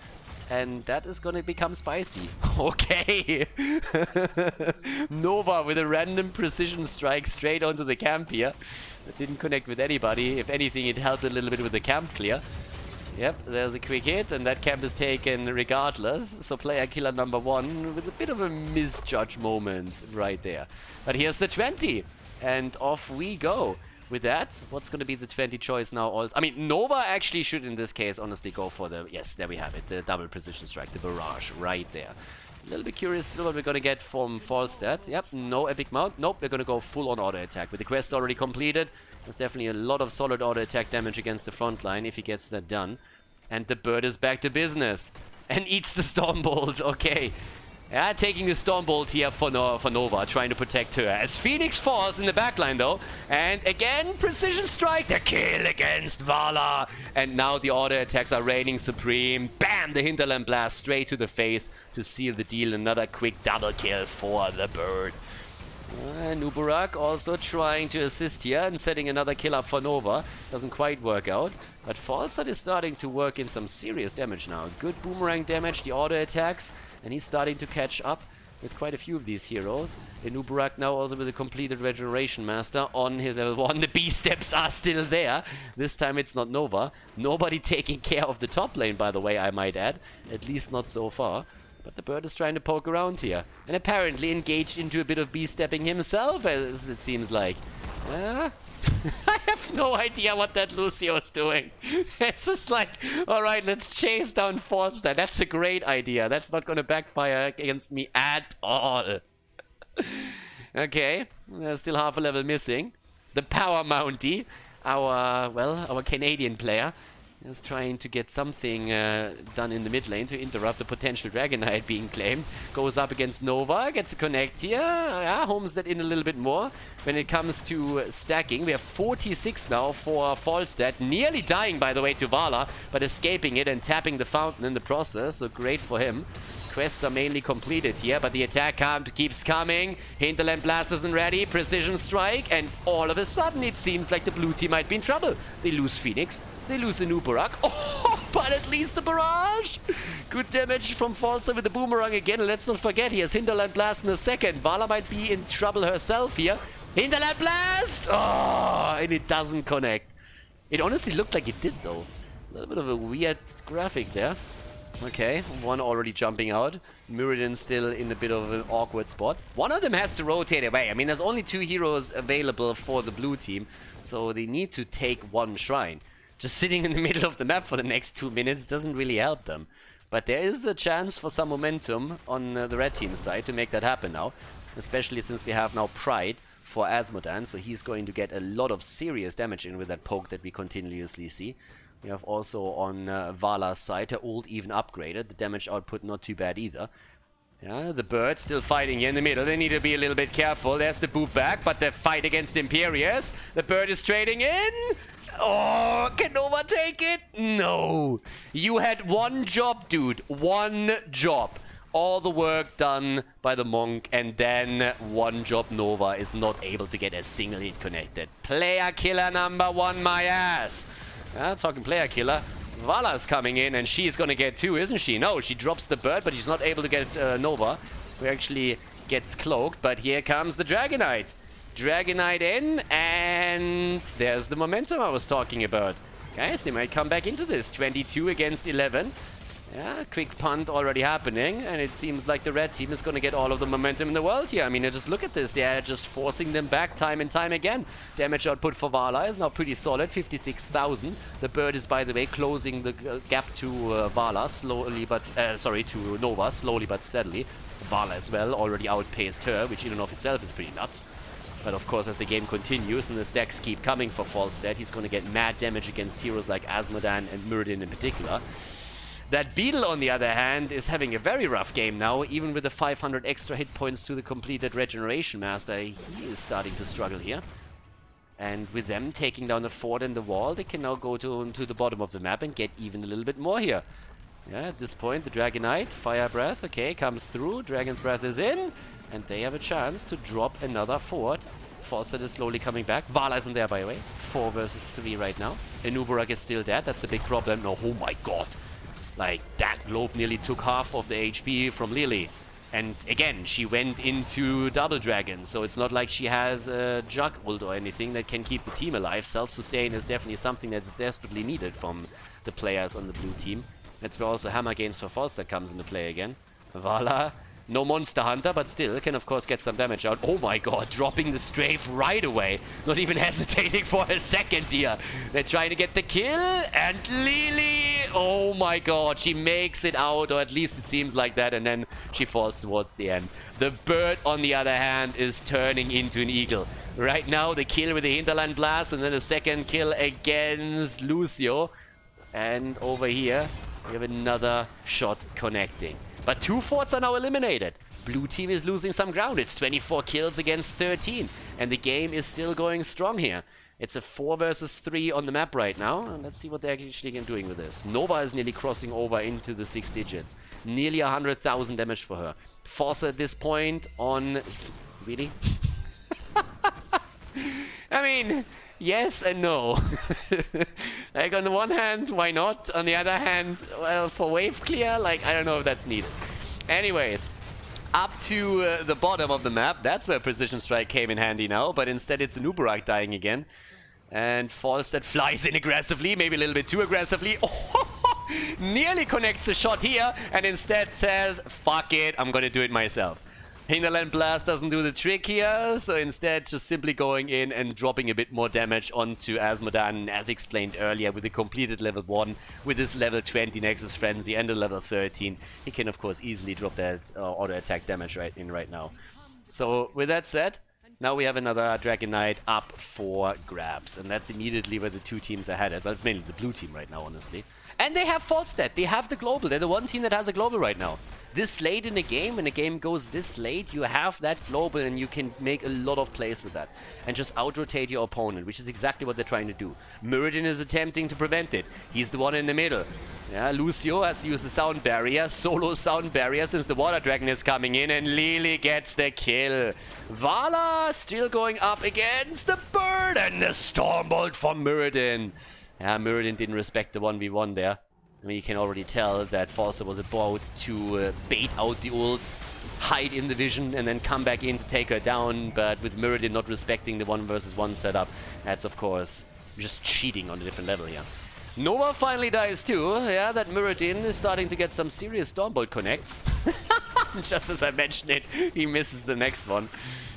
And that is going to become spicy. Okay. Nova with a random precision strike straight onto the camp here. That didn't connect with anybody. If anything, it helped a little bit with the camp clear. Yep, there's a quick hit, and that camp is taken regardless. So player killer number 1 with a bit of a misjudge moment right there. But here's the 20, and off we go. With that, what's going to be the 20 choice now? Also, I mean, Nova actually should, in this case, honestly go for the... Yes, there we have it. The double precision strike, the barrage, right there. A little bit curious still what we're going to get from Falstad. Yep, no epic mount. Nope, we're going to go full on auto attack. With the quest already completed, there's definitely a lot of solid auto attack damage against the front line if he gets that done. And the bird is back to business. And eats the Stormbolt. Okay. Yeah, taking the Stormbolt here for Nova, trying to protect her. As Phoenix falls in the backline, though. And again, precision strike, the kill against Vala. And now the auto attacks are reigning supreme. Bam! The Hinterland Blast straight to the face to seal the deal. Another quick double kill for the bird. Nubarak also trying to assist here and setting another kill up for Nova. Doesn't quite work out. But Falstad is starting to work in some serious damage now. Good boomerang damage, the auto attacks. And he's starting to catch up with quite a few of these heroes. Nubarak now also with a completed Regeneration Master on his level 1. The B-steps are still there. This time it's not Nova. Nobody taking care of the top lane, by the way, I might add. At least not so far. But the bird is trying to poke around here. And apparently engaged into a bit of B-stepping himself, as it seems like. I have no idea what that Lucio is doing. It's just like, alright, let's chase down Falstad. That's a great idea. That's not going to backfire against me at all. Okay, there's still half a level missing. The Power Mountie, our Canadian player, is trying to get something done in the mid lane to interrupt the potential Dragonite being claimed. Goes up against Nova, gets a connect here. Yeah, homes that in a little bit more. When it comes to stacking, we have 46 now for Falstad. Nearly dying, by the way, to Vala, but escaping it and tapping the fountain in the process. So great for him. Quests are mainly completed here, but the attack count keeps coming. Hinterland Blast isn't ready. Precision strike, and all of a sudden it seems like the blue team might be in trouble. They lose Phoenix. They lose the Nubarak. Oh, but at least the barrage. Good damage from Falstad with the boomerang again. Let's not forget, he has Hinterland Blast in a second. Vala might be in trouble herself here. Hinterland Blast! Oh, and it doesn't connect. It honestly looked like it did, though. A little bit of a weird graphic there. Okay, one already jumping out. Muradin still in a bit of an awkward spot. One of them has to rotate away. I mean, there's only 2 heroes available for the blue team, so they need to take one shrine. Just sitting in the middle of the map for the next 2 minutes doesn't really help them. But there is a chance for some momentum on the red team side to make that happen now. Especially since we have now Pride for Asmodan, so he's going to get a lot of serious damage in with that poke that we continuously see. We have also on Vala's side, her ult even upgraded. The damage output not too bad either. Yeah, the bird still fighting here in the middle. They need to be a little bit careful. There's the boot back, but the fight against Imperius. The bird is trading in. Oh, can Nova take it? No. You had one job, dude. One job. All the work done by the monk, and then one job Nova is not able to get a single hit connected. Player killer number 1, my ass. Talking player killer, Vala's coming in, and she's gonna get 2, isn't she? No, she drops the bird, but she's not able to get Nova, who actually gets cloaked. But here comes the Dragonite. Dragonite in, and there's the momentum I was talking about. Guys, they might come back into this. 22 against 11. Yeah, quick punt already happening, and it seems like the red team is going to get all of the momentum in the world here. I mean, just look at this. They're just forcing them back time and time again. Damage output for Vala is now pretty solid, 56,000. The bird is, by the way, closing the gap to Vala slowly, but to Nova slowly but steadily. Vala as well already outpaced her, which in and of itself is pretty nuts. But of course, as the game continues and the stacks keep coming for Falstad, he's going to get mad damage against heroes like Asmodan and Muradin in particular. That Beetle, on the other hand, is having a very rough game now. Even with the 500 extra hit points to the completed Regeneration Master, he is starting to struggle here. And with them taking down the fort and the wall, they can now go to the bottom of the map and get even a little bit more here. Yeah, at this point, the Dragonite, Fire Breath, okay, comes through. Dragon's Breath is in, and they have a chance to drop another fort. Falstad is slowly coming back. Vala isn't there, by the way. 4 versus 3 right now. Enubarak is still dead. That's a big problem. No, oh my god. Like, that globe nearly took half of the HP from Lily. And again, she went into Double Dragon, so it's not like she has a Jug ult or anything that can keep the team alive. Self-sustain is definitely something that's desperately needed from the players on the blue team. That's where also Hammer Gains for Falstad comes into play again. Vala, no Monster Hunter, but still can of course get some damage out. Oh my god, dropping the strafe right away. Not even hesitating for a second here. They're trying to get the kill, and Lily, oh my god, she makes it out, or at least it seems like that, and then she falls towards the end. The bird, on the other hand, is turning into an eagle. Right now, the kill with the Hinterland Blast, and then the second kill against Lucio. And over here, we have another shot connecting. But 2 forts are now eliminated. Blue team is losing some ground. It's 24 kills against 13. And the game is still going strong here. It's a 4 versus 3 on the map right now. And let's see what they're actually doing with this. Nova is nearly crossing over into the 6 digits. Nearly 100,000 damage for her. Force at this point on... Really? I mean... Yes and no. Like, on the one hand, why not? On the other hand, well, for wave clear, like, I don't know if that's needed. Anyways, up to the bottom of the map. That's where Precision Strike came in handy now, but instead it's Enubarak dying again. And Falstad flies in aggressively, maybe a little bit too aggressively. Oh, nearly connects a shot here, and instead says, fuck it, I'm gonna do it myself. Hinterland Blast doesn't do the trick here, so instead just simply going in and dropping a bit more damage onto Asmodan, as explained earlier, with the completed level 1, with his level 20 Nexus Frenzy and the level 13. He can of course easily drop that auto attack damage right now. So with that said, now we have another Dragonite up for grabs, and that's immediately where the 2 teams are headed. Well, it's mainly the blue team right now, honestly. And they have Falstad, they have the global, they're the one team that has a global right now. This late in the game, when the game goes this late, you have that global and you can make a lot of plays with that. And just out-rotate your opponent, which is exactly what they're trying to do. Muradin is attempting to prevent it. He's the one in the middle. Yeah, Lucio has to use the sound barrier, solo sound barrier, since the water dragon is coming in, and Lily gets the kill. Vala still going up against the bird, and the Stormbolt from Muradin. Yeah, Muradin didn't respect the 1v1 there. I mean, you can already tell that Falstad was about to bait out the ult, hide in the vision and then come back in to take her down, but with Mirrodin not respecting the 1 versus 1 setup, that's of course just cheating on a different level here. Nova finally dies too. Yeah, that Mirrodin is starting to get some serious Stormbolt connects. Just as I mentioned it, he misses the next one.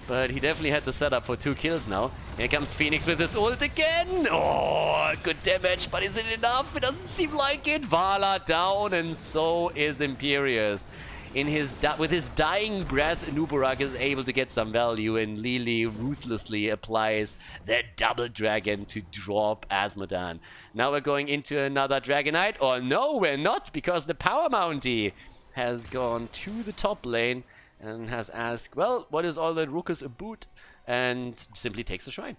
But he definitely had the setup for 2 kills now. Here comes Phoenix with his ult again. Oh, good damage, but is it enough? It doesn't seem like it. Vala down, and so is Imperius. With his dying breath, Nuburak is able to get some value, and Lili ruthlessly applies that double dragon to drop Asmodan. Now we're going into another Dragonite. Or no, we're not, because the Power Mountie has gone to the top lane and has asked, well, what is all that Rukus about? And simply takes the shrine.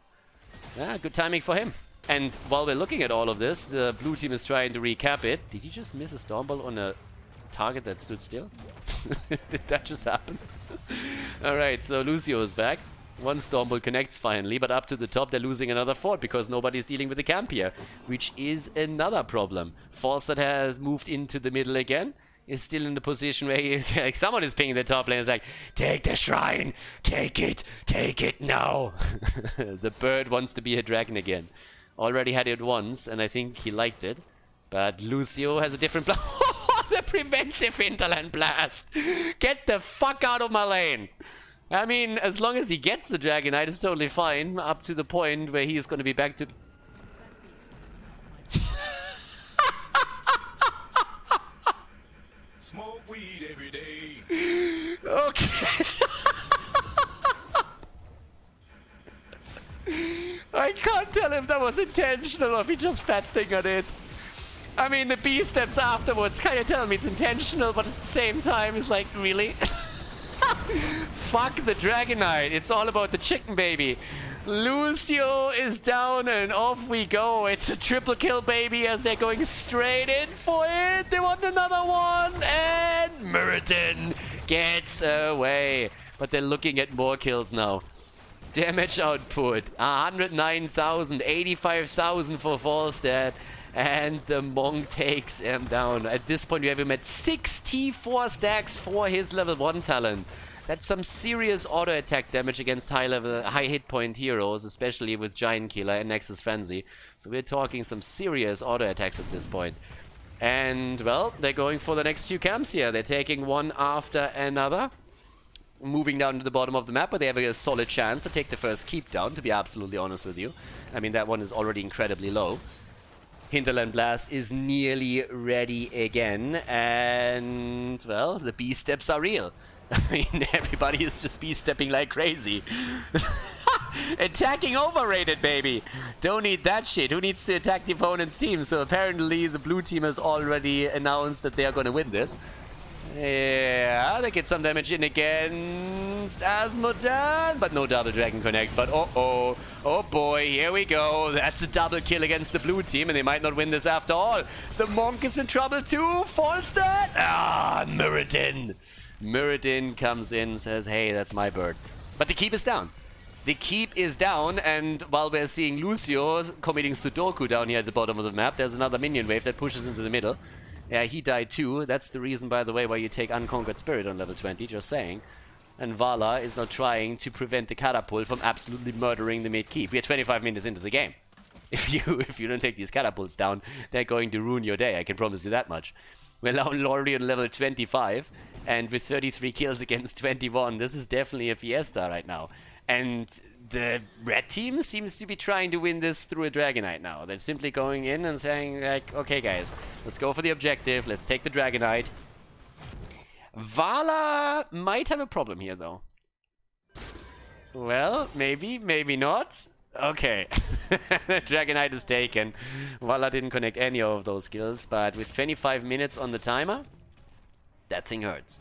Yeah, good timing for him. And while we're looking at all of this, the blue team is trying to recap it. Did he just miss a Stormbolt on a target that stood still? Did that just happen? Alright, so Lucio is back. 1 Stormbolt connects finally, but up to the top they're losing another fort because nobody's dealing with the camp here, which is another problem. Falstad has moved into the middle again. Is still in the position where he, like, someone is pinging the top lane. It's like, take the shrine, take it now. The bird wants to be a dragon again. Already had it once, and I think he liked it. But Lucio has a different plan. The preventive hinterland blast. Get the fuck out of my lane. I mean, as long as he gets the Dragonite, it's totally fine. Up to the point where he is going to be back to... Smoke weed every day. Okay. I can't tell if that was intentional or if he just fat-fingered it. I mean, the B steps afterwards kind of tell me it's intentional, but at the same time, it's like, really? Fuck the Dragonite. It's all about the chicken, baby. Lucio is down and off we go. It's a triple kill, baby, as they're going straight in for it. They want another one, and Mirrodin gets away. But they're looking at more kills now. Damage output, 109,000, 85,000 for Falstad. And the Monk takes him down. At this point, we have him at 64 stacks for his level 1 talent. That's some serious auto attack damage against high hit point heroes, especially with Giant Killer and Nexus Frenzy. So we're talking some serious auto attacks at this point. And, well, they're going for the next few camps here. They're taking one after another, moving down to the bottom of the map, but they have a solid chance to take the first keep down, to be absolutely honest with you. I mean, that one is already incredibly low. Hinterland Blast is nearly ready again, and, well, the B-steps are real. I mean, everybody is just B-stepping like crazy. Attacking overrated, baby. Don't need that shit. Who needs to attack the opponent's team? So apparently the blue team has already announced that they are going to win this. Yeah, they get some damage in against Asmodan, but no double dragon connect. But oh boy, here we go. That's a double kill against the blue team, and they might not win this after all. The Monk is in trouble too. Falstad. Mirrodin. Mirrodin comes in, says, hey, that's my bird. But the keep is down. The keep is down, and while we're seeing Lucio committing Sudoku down here at the bottom of the map, there's another minion wave that pushes into the middle. Yeah, he died too. That's the reason, by the way, why you take Unconquered Spirit on level 20, just saying. And Vala is now trying to prevent the catapult from absolutely murdering the mid-keep. We are 25 minutes into the game. If you don't take these catapults down, they're going to ruin your day, I can promise you that much. We're now already on level 25, and with 33 kills against 21, this is definitely a fiesta right now. And the red team seems to be trying to win this through a Dragonite now. They're simply going in and saying, like, okay guys, let's go for the objective, let's take the Dragonite. Vala might have a problem here though. Well, maybe, maybe not. Okay, Dragonite is taken. Vala didn't connect any of those kills, but with 25 minutes on the timer, that thing hurts.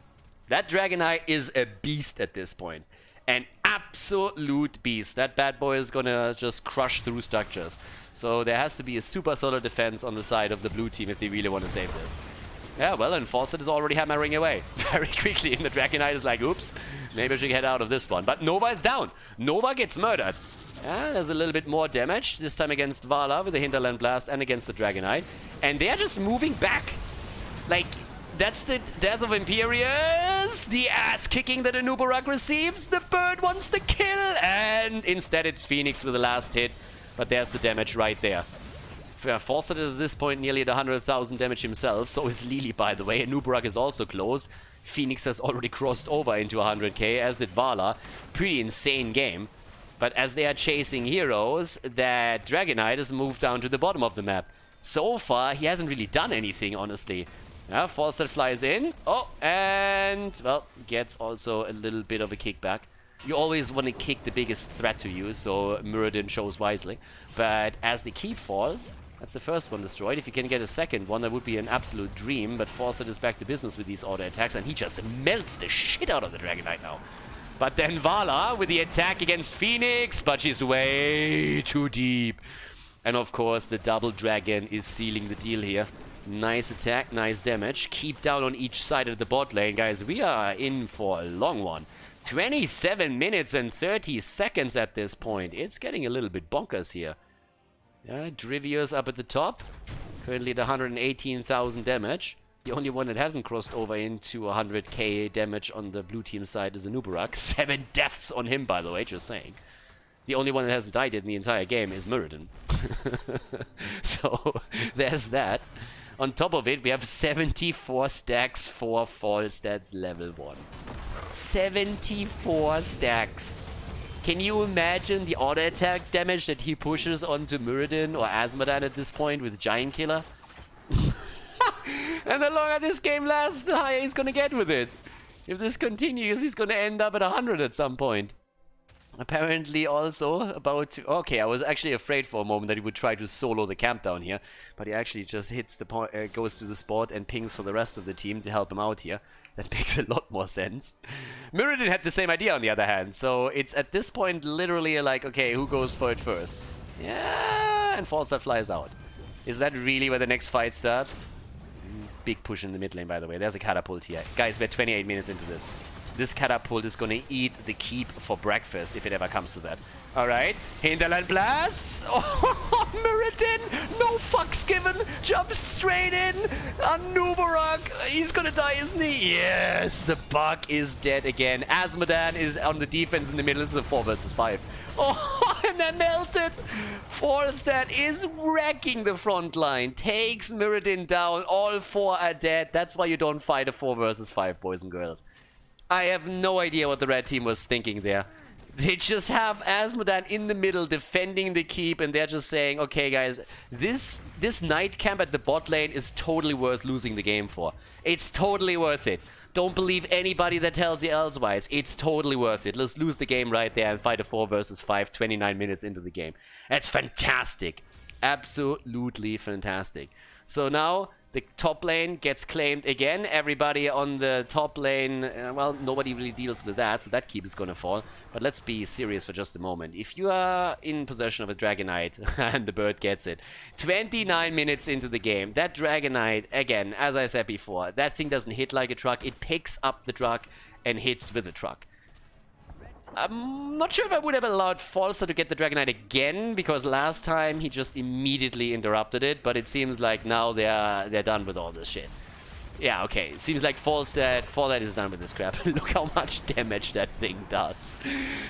That Dragonite is a beast at this point. An absolute beast. That bad boy is gonna just crush through structures. So there has to be a super solid defense on the side of the blue team if they really want to save this. Yeah, well, and Fawcett is already hammering away very quickly, and the Dragonite is like, oops, maybe I should get out of this one. But Nova is down. Nova gets murdered. Yeah, there's a little bit more damage, this time against Vala with the Hinterland Blast and against the Dragonite. And they are just moving back. Like, That's the death of Imperius. The ass kicking that Anubarak receives. The bird wants the kill. And instead it's Phoenix with the last hit. But there's the damage right there. Fawcett is at this point nearly at 100,000 damage himself. So is Lili, by the way. Anubarak is also close. Phoenix has already crossed over into 100k, as did Vala. Pretty insane game. But as they are chasing heroes, that Dragonite has moved down to the bottom of the map. So far, he hasn't really done anything, honestly. Yeah, Fawcett flies in. Oh, and, well, gets also a little bit of a kickback. You always want to kick the biggest threat to you, so Muradin chose wisely. But as the keep falls, that's the first one destroyed. If you can get a second one, that would be an absolute dream. But Fawcett is back to business with these auto attacks, and he just melts the shit out of the Dragonite now. But then Vala with the attack against Phoenix, but she's way too deep. And of course, the double dragon is sealing the deal here. Nice attack, nice damage. Keep down on each side of the bot lane, guys. We are in for a long one. 27 minutes and 30 seconds at this point. It's getting a little bit bonkers here. Yeah, Drivius up at the top. Currently at 118,000 damage. The only one that hasn't crossed over into 100k damage on the blue team side is Anubarak. 7 deaths on him, by the way, just saying. The only one that hasn't died in the entire game is Muradin. So, there's that. On top of it, we have 74 stacks for fall stats level 1. 74 stacks. Can you imagine the auto attack damage that he pushes onto Muradin or Azmodan at this point with Giant Killer? And the longer this game lasts, the higher he's gonna get with it. If this continues, he's gonna end up at 100 at some point. Apparently also about to... Okay, I was actually afraid for a moment that he would try to solo the camp down here. But he actually just hits the point, goes to the spot and pings for the rest of the team to help him out here. That makes a lot more sense. Muradin had the same idea on the other hand. So it's at this point literally like, okay, who goes for it first? Yeah, and Fawcett flies out. Is that really where the next fight starts? Big push in the mid lane, by the way. There's a catapult here. Guys, we're 28 minutes into this. This catapult is gonna eat the keep for breakfast, if it ever comes to that. Alright, Hinterland Blasts! Oh, Muradin! No fucks given! Jumps straight in! Anubarak! He's gonna die, isn't he? Yes! The bug is dead again. Azmodan is on the defense in the middle. This is a 4 versus 5. Oh, and then melted! Falstad is wrecking the front line. Takes Muradin down. All 4 are dead. That's why you don't fight a 4 versus 5, boys and girls. I have no idea what the red team was thinking there. They just have Azmodan in the middle defending the keep, and they're just saying, okay guys, this night camp at the bot lane is totally worth losing the game for. It's totally worth it. Don't believe anybody that tells you elsewise. It's totally worth it. Let's lose the game right there and fight a 4 versus 5 29 minutes into the game. That's fantastic. Absolutely fantastic. So now the top lane gets claimed again. Everybody on the top lane, well, nobody really deals with that, so that keep is gonna fall. But let's be serious for just a moment. If you are in possession of a Dragonite and the bird gets it, 29 minutes into the game, that Dragonite, again, as I said before, that thing doesn't hit like a truck. It picks up the truck and hits with the truck. I'm not sure if I would have allowed Falsa to get the Dragonite again, because last time he just immediately interrupted it, but it seems like now they're done with all this shit. Yeah, okay. Seems like Falstad is done with this crap. Look how much damage that thing does.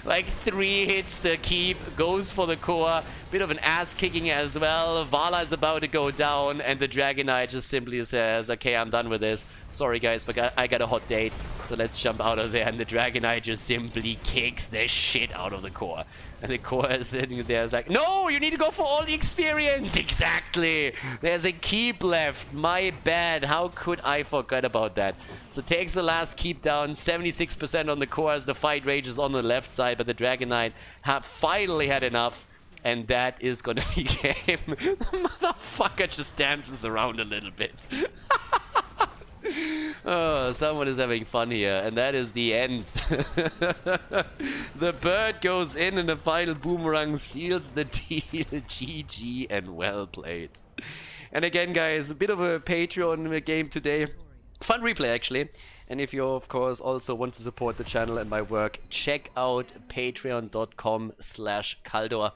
Like 3 hits the keep, goes for the core, bit of an ass kicking as well. Vala is about to go down, and the Dragonite just simply says, okay, I'm done with this. Sorry guys, but I got a hot date, so let's jump out of there. And the Dragonite just simply kicks the shit out of the core. And the core is sitting there, is like, no, you need to go for all the experience. Exactly. There's a keep left. My bad. How could I forget about that? So takes the last keep down. 76% on the core as the fight rages on the left side. But the Dragonite have finally had enough. And that is going to be game. The motherfucker just dances around a little bit. Oh, someone is having fun here, and that is the end. The bird goes in and the final boomerang seals the deal. GG and well played. And again, guys, a bit of a Patreon game today. Fun replay, actually. And if you, of course, also want to support the channel and my work, check out patreon.com/Khaldor.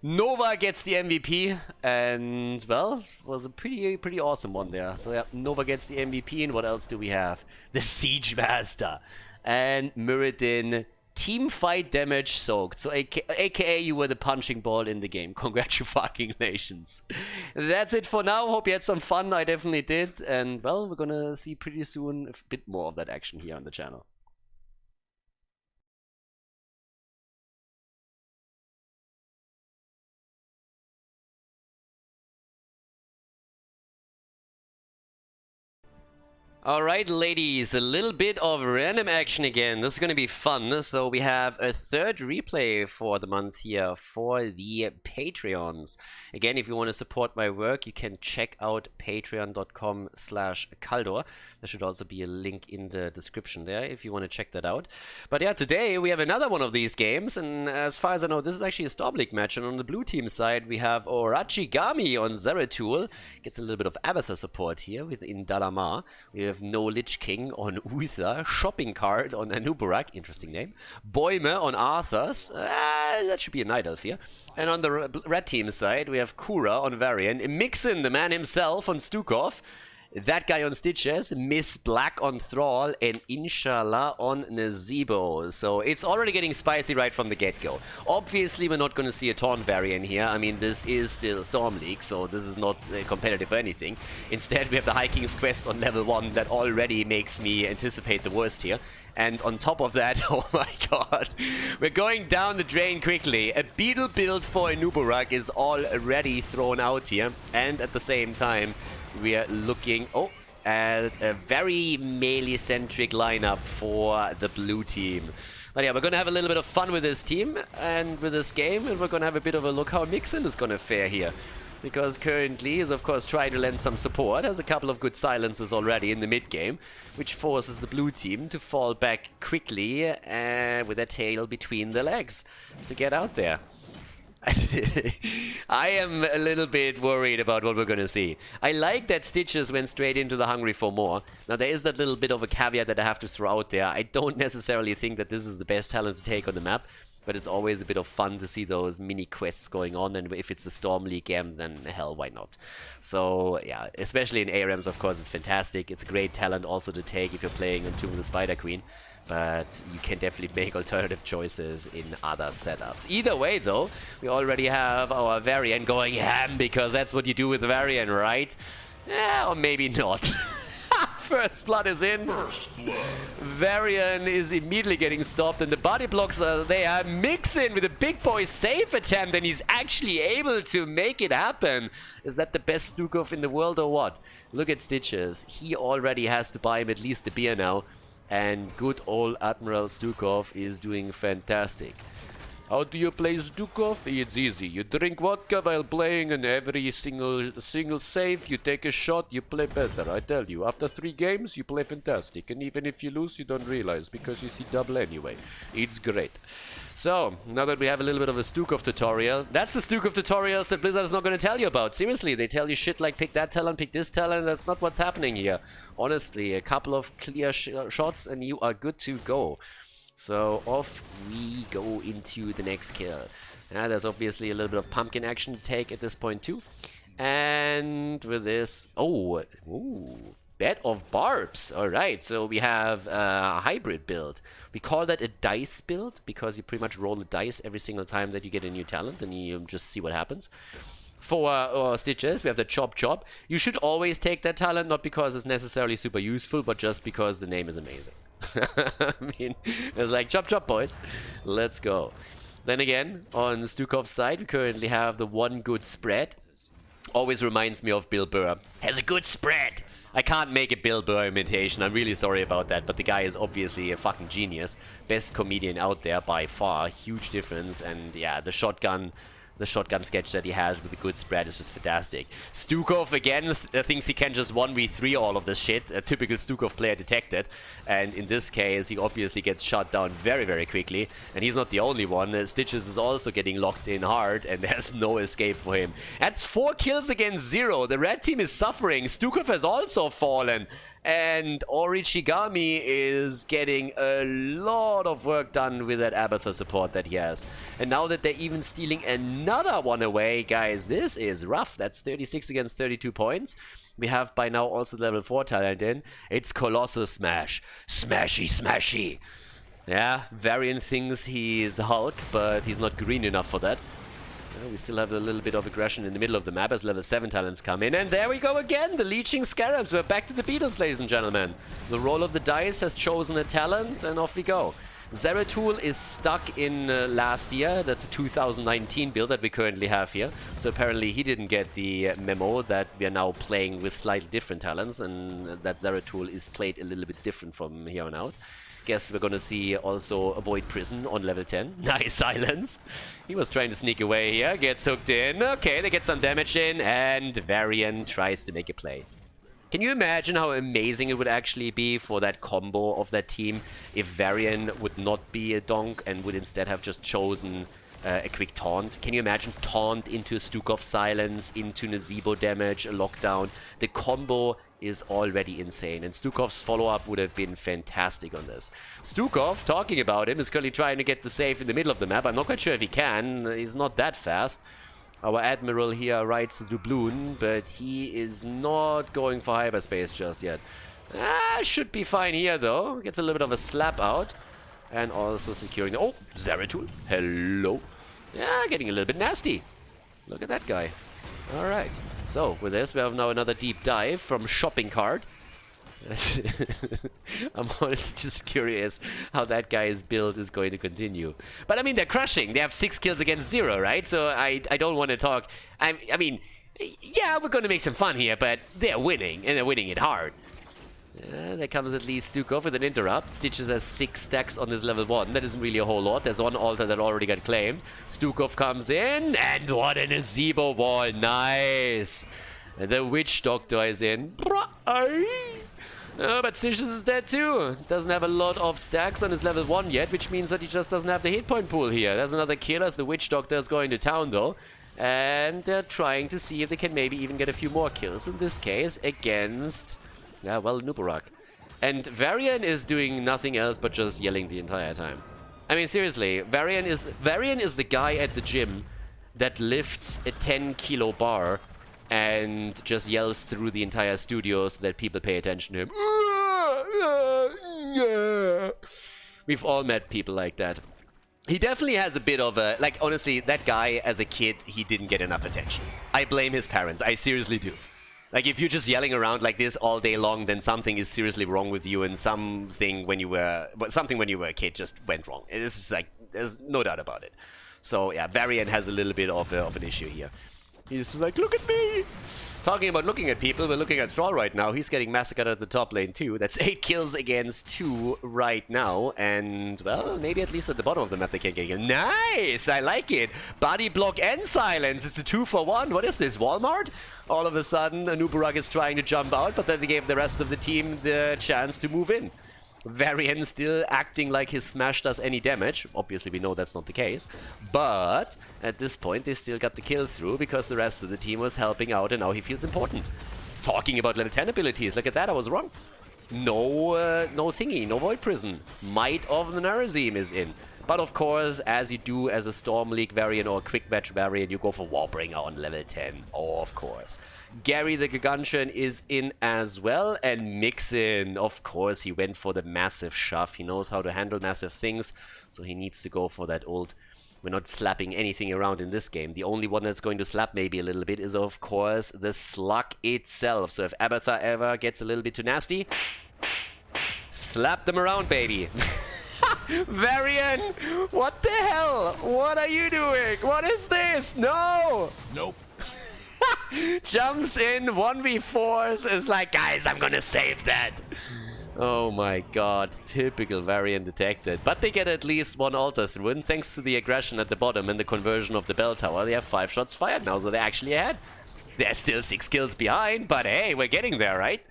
Nova gets the MVP, and, well, was a pretty awesome one there. So, yeah, Nova gets the MVP, and what else do we have? The Siege Master. And Muradin, team fight damage soaked. So, aka you were the punching ball in the game. Congratulations. That's it for now. Hope you had some fun. I definitely did. And, well, we're gonna see pretty soon a bit more of that action here on the channel. Alright, ladies, a little bit of random action again. This is going to be fun. So we have a third replay for the month here for the Patreons. Again, if you want to support my work, you can check out patreon.com/Khaldor. There should also be a link in the description there if you want to check that out. But yeah, today we have another one of these games, and as far as I know, this is actually a Storm League match. And on the blue team side, we have Orachigami on Zeratul. Gets a little bit of Abathur support here with Indalamar. We have No Lich King on Uther, Shopping Cart on Anubarak, interesting name, Boime on Arthas, that should be a Night Elf here, and on the red team side we have Kura on Varian, Mixon, the man himself, on Stukov, that guy on Stitches, Miss Black on Thrall, and Inshallah on Nazebo. So it's already getting spicy right from the get-go. Obviously, we're not going to see a Taunt variant here. I mean, this is still Storm League, so this is not competitive or anything. Instead, we have the High King's Quest on level 1 that already makes me anticipate the worst here. And on top of that, oh my god, we're going down the drain quickly. A Beetle build for Anubarak is already thrown out here, and at the same time, we are looking at a very melee-centric lineup for the blue team. But yeah, we're going to have a little bit of fun with this team and with this game, and we're going to have a bit of a look how Mixon is going to fare here. Because currently is, of course, trying to lend some support. Has a couple of good silences already in the mid-game, which forces the blue team to fall back quickly with their tail between the legs to get out there. I am a little bit worried about what we're going to see. I like that Stitches went straight into the Hungry for More. Now, there is that little bit of a caveat that I have to throw out there. I don't necessarily think that this is the best talent to take on the map, but it's always a bit of fun to see those mini quests going on, and if it's a Storm League game, then hell, why not? So, yeah, especially in ARAMs, of course, it's fantastic. It's a great talent also to take if you're playing on Tomb of the Spider Queen. But you can definitely make alternative choices in other setups. Either way, though, we already have our Varian going ham, because that's what you do with Varian, right? Or maybe not. First blood is in. Varian is immediately getting stopped, and the body blocks are there. Mixin with a big boy safe attempt, and he's actually able to make it happen. Is that the best Stukov in the world or what? Look at Stitches. He already has to buy him at least a beer now. And good old Admiral Stukov is doing fantastic. How do you play Stukov? It's easy. You drink vodka while playing, and every single save, you take a shot, you play better. I tell you, after 3 games, you play fantastic. And even if you lose, you don't realize, because you see double anyway. It's great. So, now that we have a little bit of a Stukov tutorial, that's the Stukov tutorials that Blizzard is not going to tell you about. Seriously, they tell you shit like pick that talent, pick this talent. That's not what's happening here. Honestly, a couple of clear shots and you are good to go. So off we go into the next kill. There's obviously a little bit of pumpkin action to take at this point too. And with this, bed of barbs. Alright, so we have a hybrid build. We call that a dice build because you pretty much roll a dice every single time that you get a new talent and you just see what happens. For Stitches, we have the Chop Chop. You should always take that talent, not because it's necessarily super useful, but just because the name is amazing. I mean, it's like Chop Chop, boys. Let's go. Then again, on Stukov's side, we currently have the one good spread. Always reminds me of Bill Burr. Has a good spread. I can't make a Bill Burr imitation. I'm really sorry about that, but the guy is obviously a fucking genius. Best comedian out there by far. Huge difference. And yeah, the shotgun sketch that he has with a good spread is just fantastic. Stukov again thinks he can just 1v3 all of this shit. A typical Stukov player detected. And in this case, he obviously gets shot down very, very quickly. And he's not the only one. Stitches is also getting locked in hard, and there's no escape for him. That's 4 kills against 0. The red team is suffering. Stukov has also fallen. And Origami is getting a lot of work done with that Abathur support that he has. And now that they're even stealing another one away, guys, this is rough. That's 36 against 32 points. We have by now also level 4 talent in. It's Colossus Smash. Smashy, smashy. Yeah, Varian thinks he's Hulk, but he's not green enough for that. We still have a little bit of aggression in the middle of the map as level 7 talents come in. And there we go again, the Leeching Scarabs. We're back to the Beatles, ladies and gentlemen. The roll of the dice has chosen a talent, and off we go. Zeratul is stuck in last year. That's a 2019 build that we currently have here. So apparently he didn't get the memo that we are now playing with slightly different talents, and that Zeratul is played a little bit different from here on out. Guess we're gonna see also Avoid Prison on level 10. Nice silence. He was trying to sneak away here, gets hooked in. Okay, they get some damage in, and Varian tries to make a play. Can you imagine how amazing it would actually be for that combo of that team if Varian would not be a donk and would instead have just chosen a quick taunt? Can you imagine taunt into Stukov silence, into Nazebo damage, a lockdown? The combo is already insane, and Stukov's follow-up would have been fantastic on this. Stukov, talking about him, is currently trying to get the save in the middle of the map. I'm not quite sure if he can. He's not that fast. Our Admiral here rides the doubloon, but he is not going for hyperspace just yet. Should be fine here, though. Gets a little bit of a slap out. And also securing... Oh, Zeratul. Hello. Yeah, getting a little bit nasty. Look at that guy. Alright. So, with this, we have now another deep dive from Shopping Cart. I'm honestly just curious how that guy's build is going to continue. But I mean, they're crushing. They have 6 kills against 0, right? So I don't want to talk... I mean, yeah, we're going to make some fun here, but they're winning, and they're winning it hard. There comes at least Stukov with an interrupt. Stitches has 6 stacks on his level 1. That isn't really a whole lot. There's one altar that already got claimed. Stukov comes in, and what a Nazebo wall. Nice. And the Witch Doctor is in. But Stitches is dead too. Doesn't have a lot of stacks on his level 1 yet, which means that he just doesn't have the hit point pool here. There's another kill as the Witch Doctor is going to town though. And they're trying to see if they can maybe even get a few more kills. In this case, against... yeah, well, Nubarak. And Varian is doing nothing else but just yelling the entire time. I mean, seriously, Varian is the guy at the gym that lifts a 10-kilo bar and just yells through the entire studio so that people pay attention to him. We've all met people like that. He definitely has a bit of a... like, honestly, that guy, as a kid, he didn't get enough attention. I blame his parents. I seriously do. Like, if you're just yelling around like this all day long, then something is seriously wrong with you, and something when you were a kid just went wrong. It's just like, there's no doubt about it. So, yeah, Varian has a little bit of an issue here. He's just like, look at me! Talking about looking at people, we're looking at Thrall right now. He's getting massacred at the top lane too. That's 8 kills against 2 right now. And, well, maybe at least at the bottom of the map they can get a kill. Nice! I like it! Body block and silence. It's a 2-for-1. What is this, Walmart? All of a sudden, Nubarak is trying to jump out, but then they gave the rest of the team the chance to move in. Varian still acting like his smash does any damage. Obviously, we know that's not the case. But at this point, they still got the kill through because the rest of the team was helping out, and now he feels important. Talking about level 10 abilities, look at that, I was wrong. No thingy, no Void Prison. Might of the Narazim is in. But of course, as you do as a Storm League variant or a Quick Match variant, you go for Warbringer on level 10. Oh, of course. Gary the Gargantuan is in as well, and Mixin, of course, he went for the massive shove. He knows how to handle massive things, so he needs to go for that ult. We're not slapping anything around in this game. The only one that's going to slap maybe a little bit is, of course, the Slug itself. So if Abathur ever gets a little bit too nasty, slap them around, baby. Varian, what the hell? What are you doing? What is this? No! Nope. Jumps in, 1v4s, is like, guys, I'm gonna save that. Oh my god, typical Varian detected. But they get at least 1 altar through, and thanks to the aggression at the bottom and the conversion of the bell tower, they have 5 shots fired now, so they're actually ahead. They're still 6 kills behind, but hey, we're getting there, right?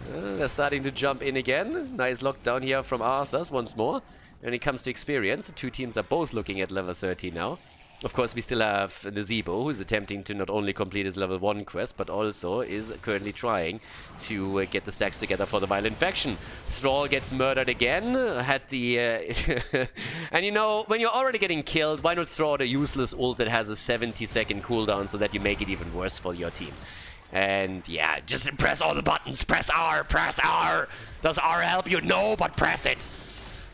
They're starting to jump in again. Nice lockdown here from Arthurs once more. When it comes to experience, the two teams are both looking at level 30 now. Of course, we still have Nazebo, who's attempting to not only complete his level 1 quest, but also is currently trying to get the stacks together for the Violent Faction. Thrall gets murdered again, had the... and you know, when you're already getting killed, why not throw out a useless ult that has a 70-second cooldown so that you make it even worse for your team? And yeah, just press all the buttons. Press R, press R. Does R help you? No, but press it.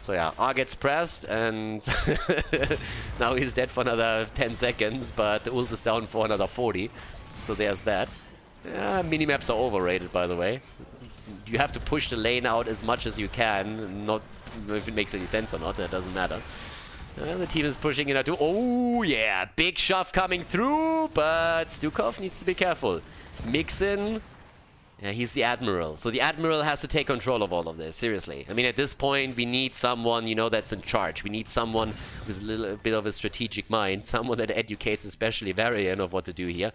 So yeah, R gets pressed, and now he's dead for another 10 seconds, but the ult is down for another 40. So there's that. Minimaps are overrated, by the way. You have to push the lane out as much as you can. Not if it makes any sense or not, that doesn't matter. The team is pushing it out too. Oh yeah, big shove coming through, but Stukov needs to be careful. Mixin. Yeah, he's the Admiral. So the Admiral has to take control of all of this, seriously. I mean, at this point, we need someone, you know, that's in charge. We need someone with a little bit of a strategic mind, someone that educates especially Varian of what to do here.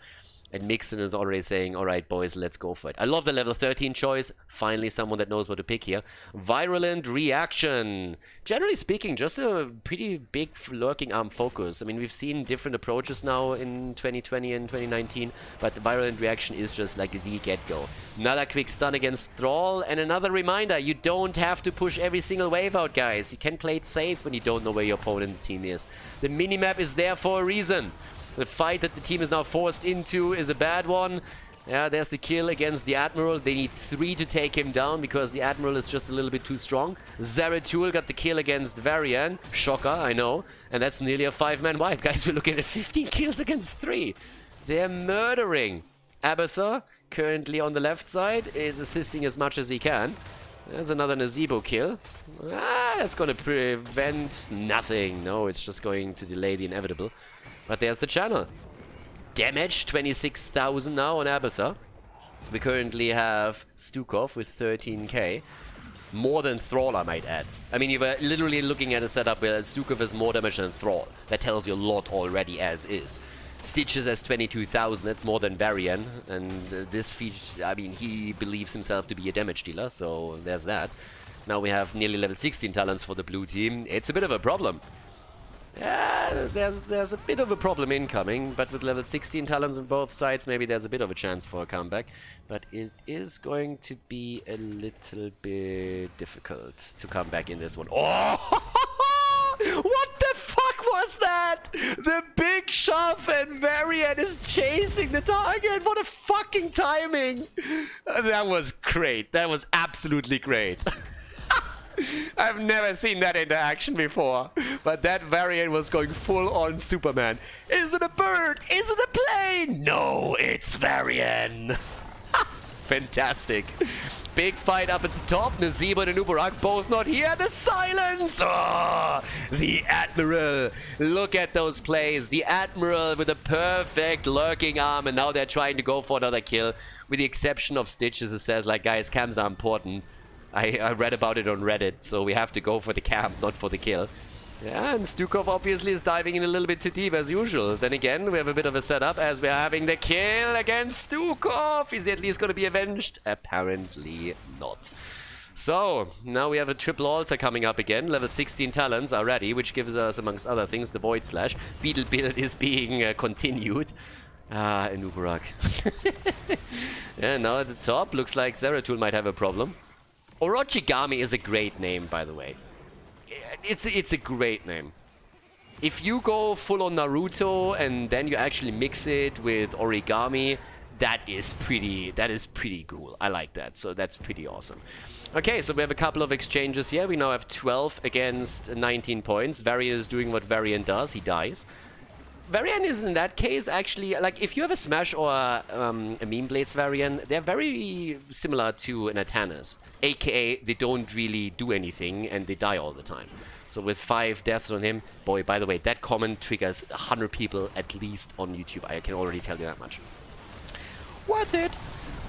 And Mixon is already saying, all right, boys, let's go for it. I love the level 13 choice. Finally, someone that knows what to pick here. Virulent Reaction. Generally speaking, just a pretty big lurking arm focus. I mean, we've seen different approaches now in 2020 and 2019, but the Virulent Reaction is just like the get-go. Another quick stun against Thrall, and another reminder, you don't have to push every single wave out, guys. You can play it safe when you don't know where your opponent team is. The minimap is there for a reason. The fight that the team is now forced into is a bad one. Yeah, there's the kill against the Admiral. They need 3 to take him down because the Admiral is just a little bit too strong. Zeratul got the kill against Varian. Shocker, I know. And that's nearly a 5-man wipe. Guys, we're looking at 15 kills against 3. They're murdering. Abathur, currently on the left side, is assisting as much as he can. There's another Nazebo kill. That's going to prevent nothing. No, it's just going to delay the inevitable. But there's the channel. Damage, 26,000 now on Abathur. We currently have Stukov with 13k. More than Thrall, I might add. I mean, you were literally looking at a setup where Stukov has more damage than Thrall. That tells you a lot already as is. Stitches has 22,000, that's more than Varian. And this feature, I mean, he believes himself to be a damage dealer, so there's that. Now we have nearly level 16 talents for the blue team. It's a bit of a problem. Yeah, there's a bit of a problem incoming, but with level 16 talents on both sides, maybe there's a bit of a chance for a comeback. But it is going to be a little bit difficult to come back in this one. Oh! What the fuck was that? The big shove and Varian is chasing the target. What a fucking timing. That was great. That was absolutely great. I've never seen that interaction before, but that Varian was going full on Superman. Is it a bird? Is it a plane? No, it's Varian. Fantastic. Big fight up at the top. Nazebo and Anubarak both not here. The silence! Oh, the Admiral. Look at those plays. The Admiral with a perfect lurking arm, and now they're trying to go for another kill. With the exception of Stitches, it says, like, guys, cams are important. I read about it on Reddit, so we have to go for the camp, not for the kill. Yeah, and Stukov obviously is diving in a little bit too deep as usual. Then again, we have a bit of a setup as we're having the kill against Stukov. Is he at least going to be avenged? Apparently not. So, now we have a triple altar coming up again. Level 16 talents are ready, which gives us, amongst other things, the Void Slash. Beetle build is being continued. Anubarak. Yeah, now at the top, looks like Zeratul might have a problem. Orochigami is a great name, by the way. It's a great name. If you go full on Naruto and then you actually mix it with origami, that is pretty cool. I like that, so that's pretty awesome. Okay, so we have a couple of exchanges here. We now have 12 against 19 points. Varian is doing what Varian does. He dies. Varian is, in that case, actually, like, if you have a Smash or a Meme Blades Varian, they're very similar to an Atanas. AKA, they don't really do anything, and they die all the time. So with 5 deaths on him, boy, by the way, that comment triggers 100 people at least on YouTube. I can already tell you that much. Worth it.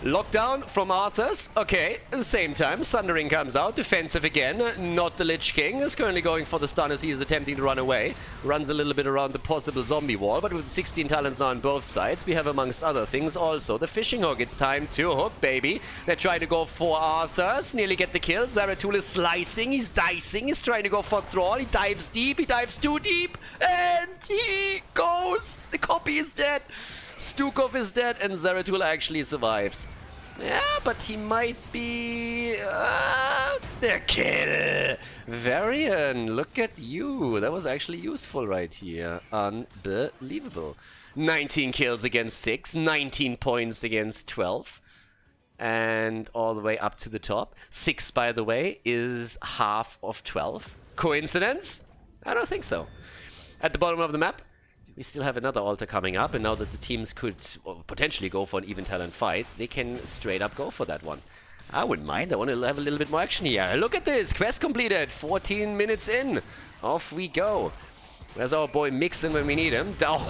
Lockdown from Arthas. Okay, at the same time, Sundering comes out, defensive again. Not the Lich King. Is currently going for the stun as he is attempting to run away. Runs a little bit around the possible zombie wall, but with 16 talents now on both sides, we have, amongst other things, also the Fishing Hook. It's time to hook, baby. They're trying to go for Arthas. Nearly get the kill. Zeratul is slicing. He's dicing. He's trying to go for Thrall. He dives deep. He dives too deep. And he goes close! The copy is dead! Stukov is dead and Zeratul actually survives. Yeah, but he might be... the kill! Varian, look at you. That was actually useful right here. Unbelievable. 19 kills against 6, 19 points against 12. And all the way up to the top. 6, by the way, is half of 12. Coincidence? I don't think so. At the bottom of the map, we still have another altar coming up, and now that the teams could potentially go for an even talent fight, they can straight up go for that one. I wouldn't mind. I want to have a little bit more action here. Look at this. Quest completed. 14 minutes in. Off we go. Where's our boy Mixon when we need him? Down,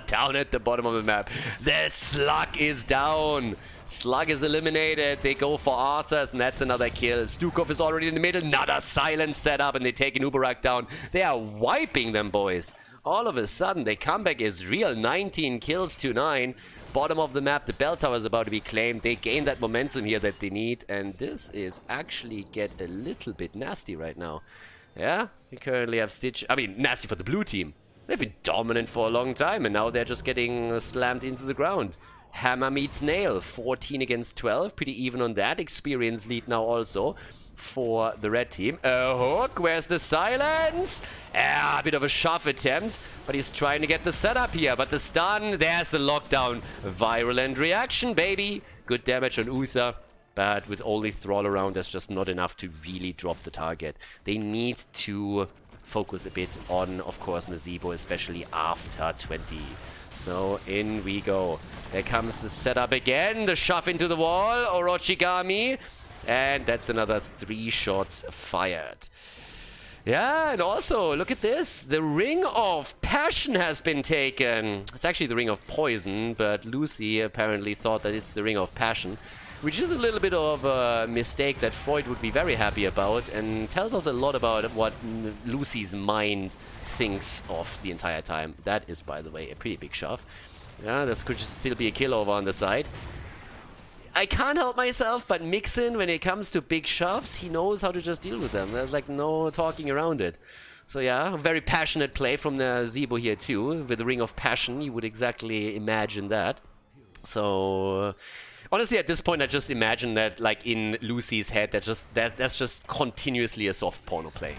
down at the bottom of the map. The Slug is down. Slug is eliminated. They go for Arthurs, and that's another kill. Stukov is already in the middle. Another silence setup, and they take an Uberak down. They are wiping them, boys. All of a sudden, the comeback is real. 19 kills to 9. Bottom of the map, the bell tower is about to be claimed. They gain that momentum here that they need, and this is actually get a little bit nasty right now. Yeah, we currently have Stitch. I mean, nasty for the blue team. They've been dominant for a long time, and now they're just getting slammed into the ground. Hammer meets nail, 14 against 12. Pretty even on that. Experience lead now also for the red team. A hook, where's the silence? A bit of a shove attempt, but he's trying to get the setup here. But the stun, there's the lockdown. Virulent reaction, baby. Good damage on Uther, but with only Thrall around, that's just not enough to really drop the target. They need to focus a bit on, of course, Nazebo, especially after 20. So in we go. There comes the setup again. The shove into the wall. Orochigami. And that's another 3 shots fired. Yeah, and also, look at this. The Ring of Passion has been taken. It's actually the Ring of Poison, but Lucy apparently thought that it's the Ring of Passion, which is a little bit of a mistake that Freud would be very happy about, and tells us a lot about what Lucy's mind thinks of the entire time. That is, by the way, a pretty big shove. Yeah, this could still be a kill over on the side. I can't help myself, but Mixon, when it comes to big shoves, he knows how to just deal with them. There's like no talking around it. So yeah, a very passionate play from the Zebo here too. With the Ring of Passion, you would exactly imagine that. So honestly, at this point, I just imagine that, like in Lucy's head, that's just continuously a soft porno play.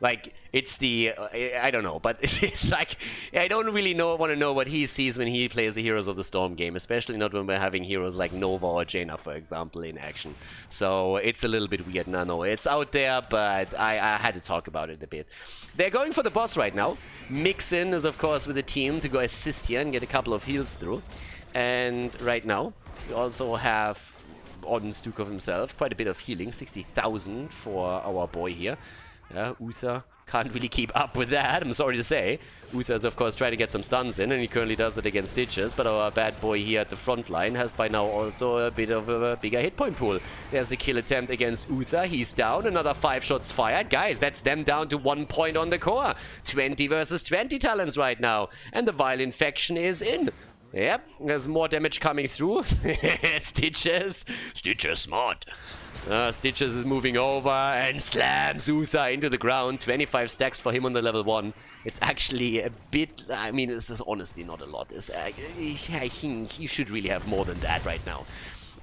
Like, it's the, I don't know, but it's like, I don't really want to know what he sees when he plays the Heroes of the Storm game, especially not when we're having heroes like Nova or Jaina, for example, in action. So it's a little bit weird. No, it's out there, but I had to talk about it a bit. They're going for the boss right now. Mixin is, of course, with the team to go assist here and get a couple of heals through. And right now, we also have, on Stukov himself, quite a bit of healing, 60,000 for our boy here. Yeah, Uther can't really keep up with that, I'm sorry to say. Uther's, of course, trying to get some stuns in, and he currently does it against Stitches, but our bad boy here at the front line has by now also a bit of a bigger hit point pool. There's a kill attempt against Uther. He's down. Another 5 shots fired. Guys, that's them down to 1 point on the core. 20 versus 20 talents right now. And the Vile Infection is in. Yep, there's more damage coming through. Stitches smart. Stitches is moving over and slams Uther into the ground. 25 stacks for him on the level 1. It's actually a bit, I mean, this is honestly not a lot. I think he should really have more than that right now.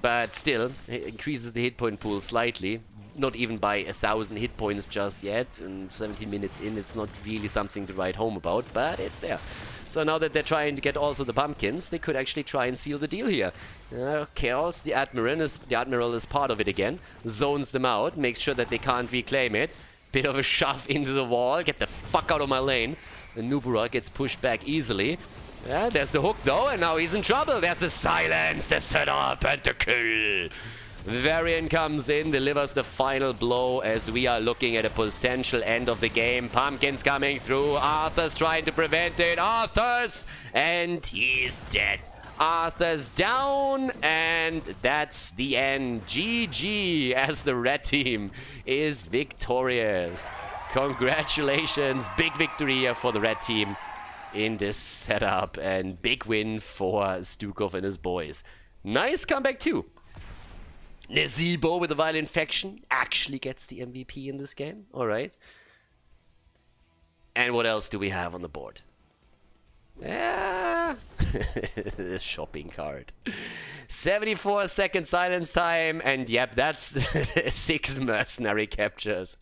But still, it increases the hit point pool slightly. Not even by 1,000 hit points just yet. And 17 minutes in, it's not really something to write home about, but it's there. So now that they're trying to get also the pumpkins, they could actually try and seal the deal here. Chaos, the Admiral is part of it again. Zones them out, makes sure that they can't reclaim it. Bit of a shove into the wall. Get the fuck out of my lane. The Nubura gets pushed back easily. Yeah, there's the hook though, and now he's in trouble. There's the silence, the setup, and the kill. Varian comes in, delivers the final blow as we are looking at a potential end of the game. Pumpkins coming through. Arthur's trying to prevent it. Arthur's! And he's dead. Arthur's down, and that's the end. GG, as the red team is victorious. Congratulations. Big victory here for the red team in this setup, and big win for Stukov and his boys. Nice comeback too. Nazebo with the Vile Infection actually gets the MVP in this game. Alright. And what else do we have on the board? Yeah. Shopping cart. 74-second silence time, and yep, that's 6 mercenary captures.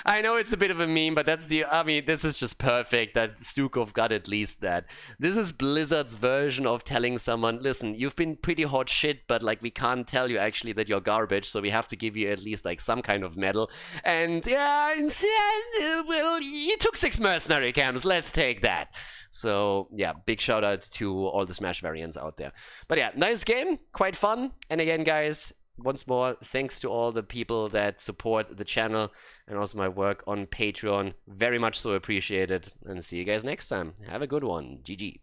I know it's a bit of a meme, but that's I mean, this is just perfect that Stukov got at least that. This is Blizzard's version of telling someone, listen, you've been pretty hot shit, but like we can't tell you actually that you're garbage, so we have to give you at least like some kind of medal. And yeah, instead, well, you took 6 mercenary camps, let's take that. So yeah, big shout out to all the Smash variants out there. But yeah, nice game, quite fun. And again, guys, once more, thanks to all the people that support the channel and also my work on Patreon. Very much so appreciated. And see you guys next time. Have a good one. GG.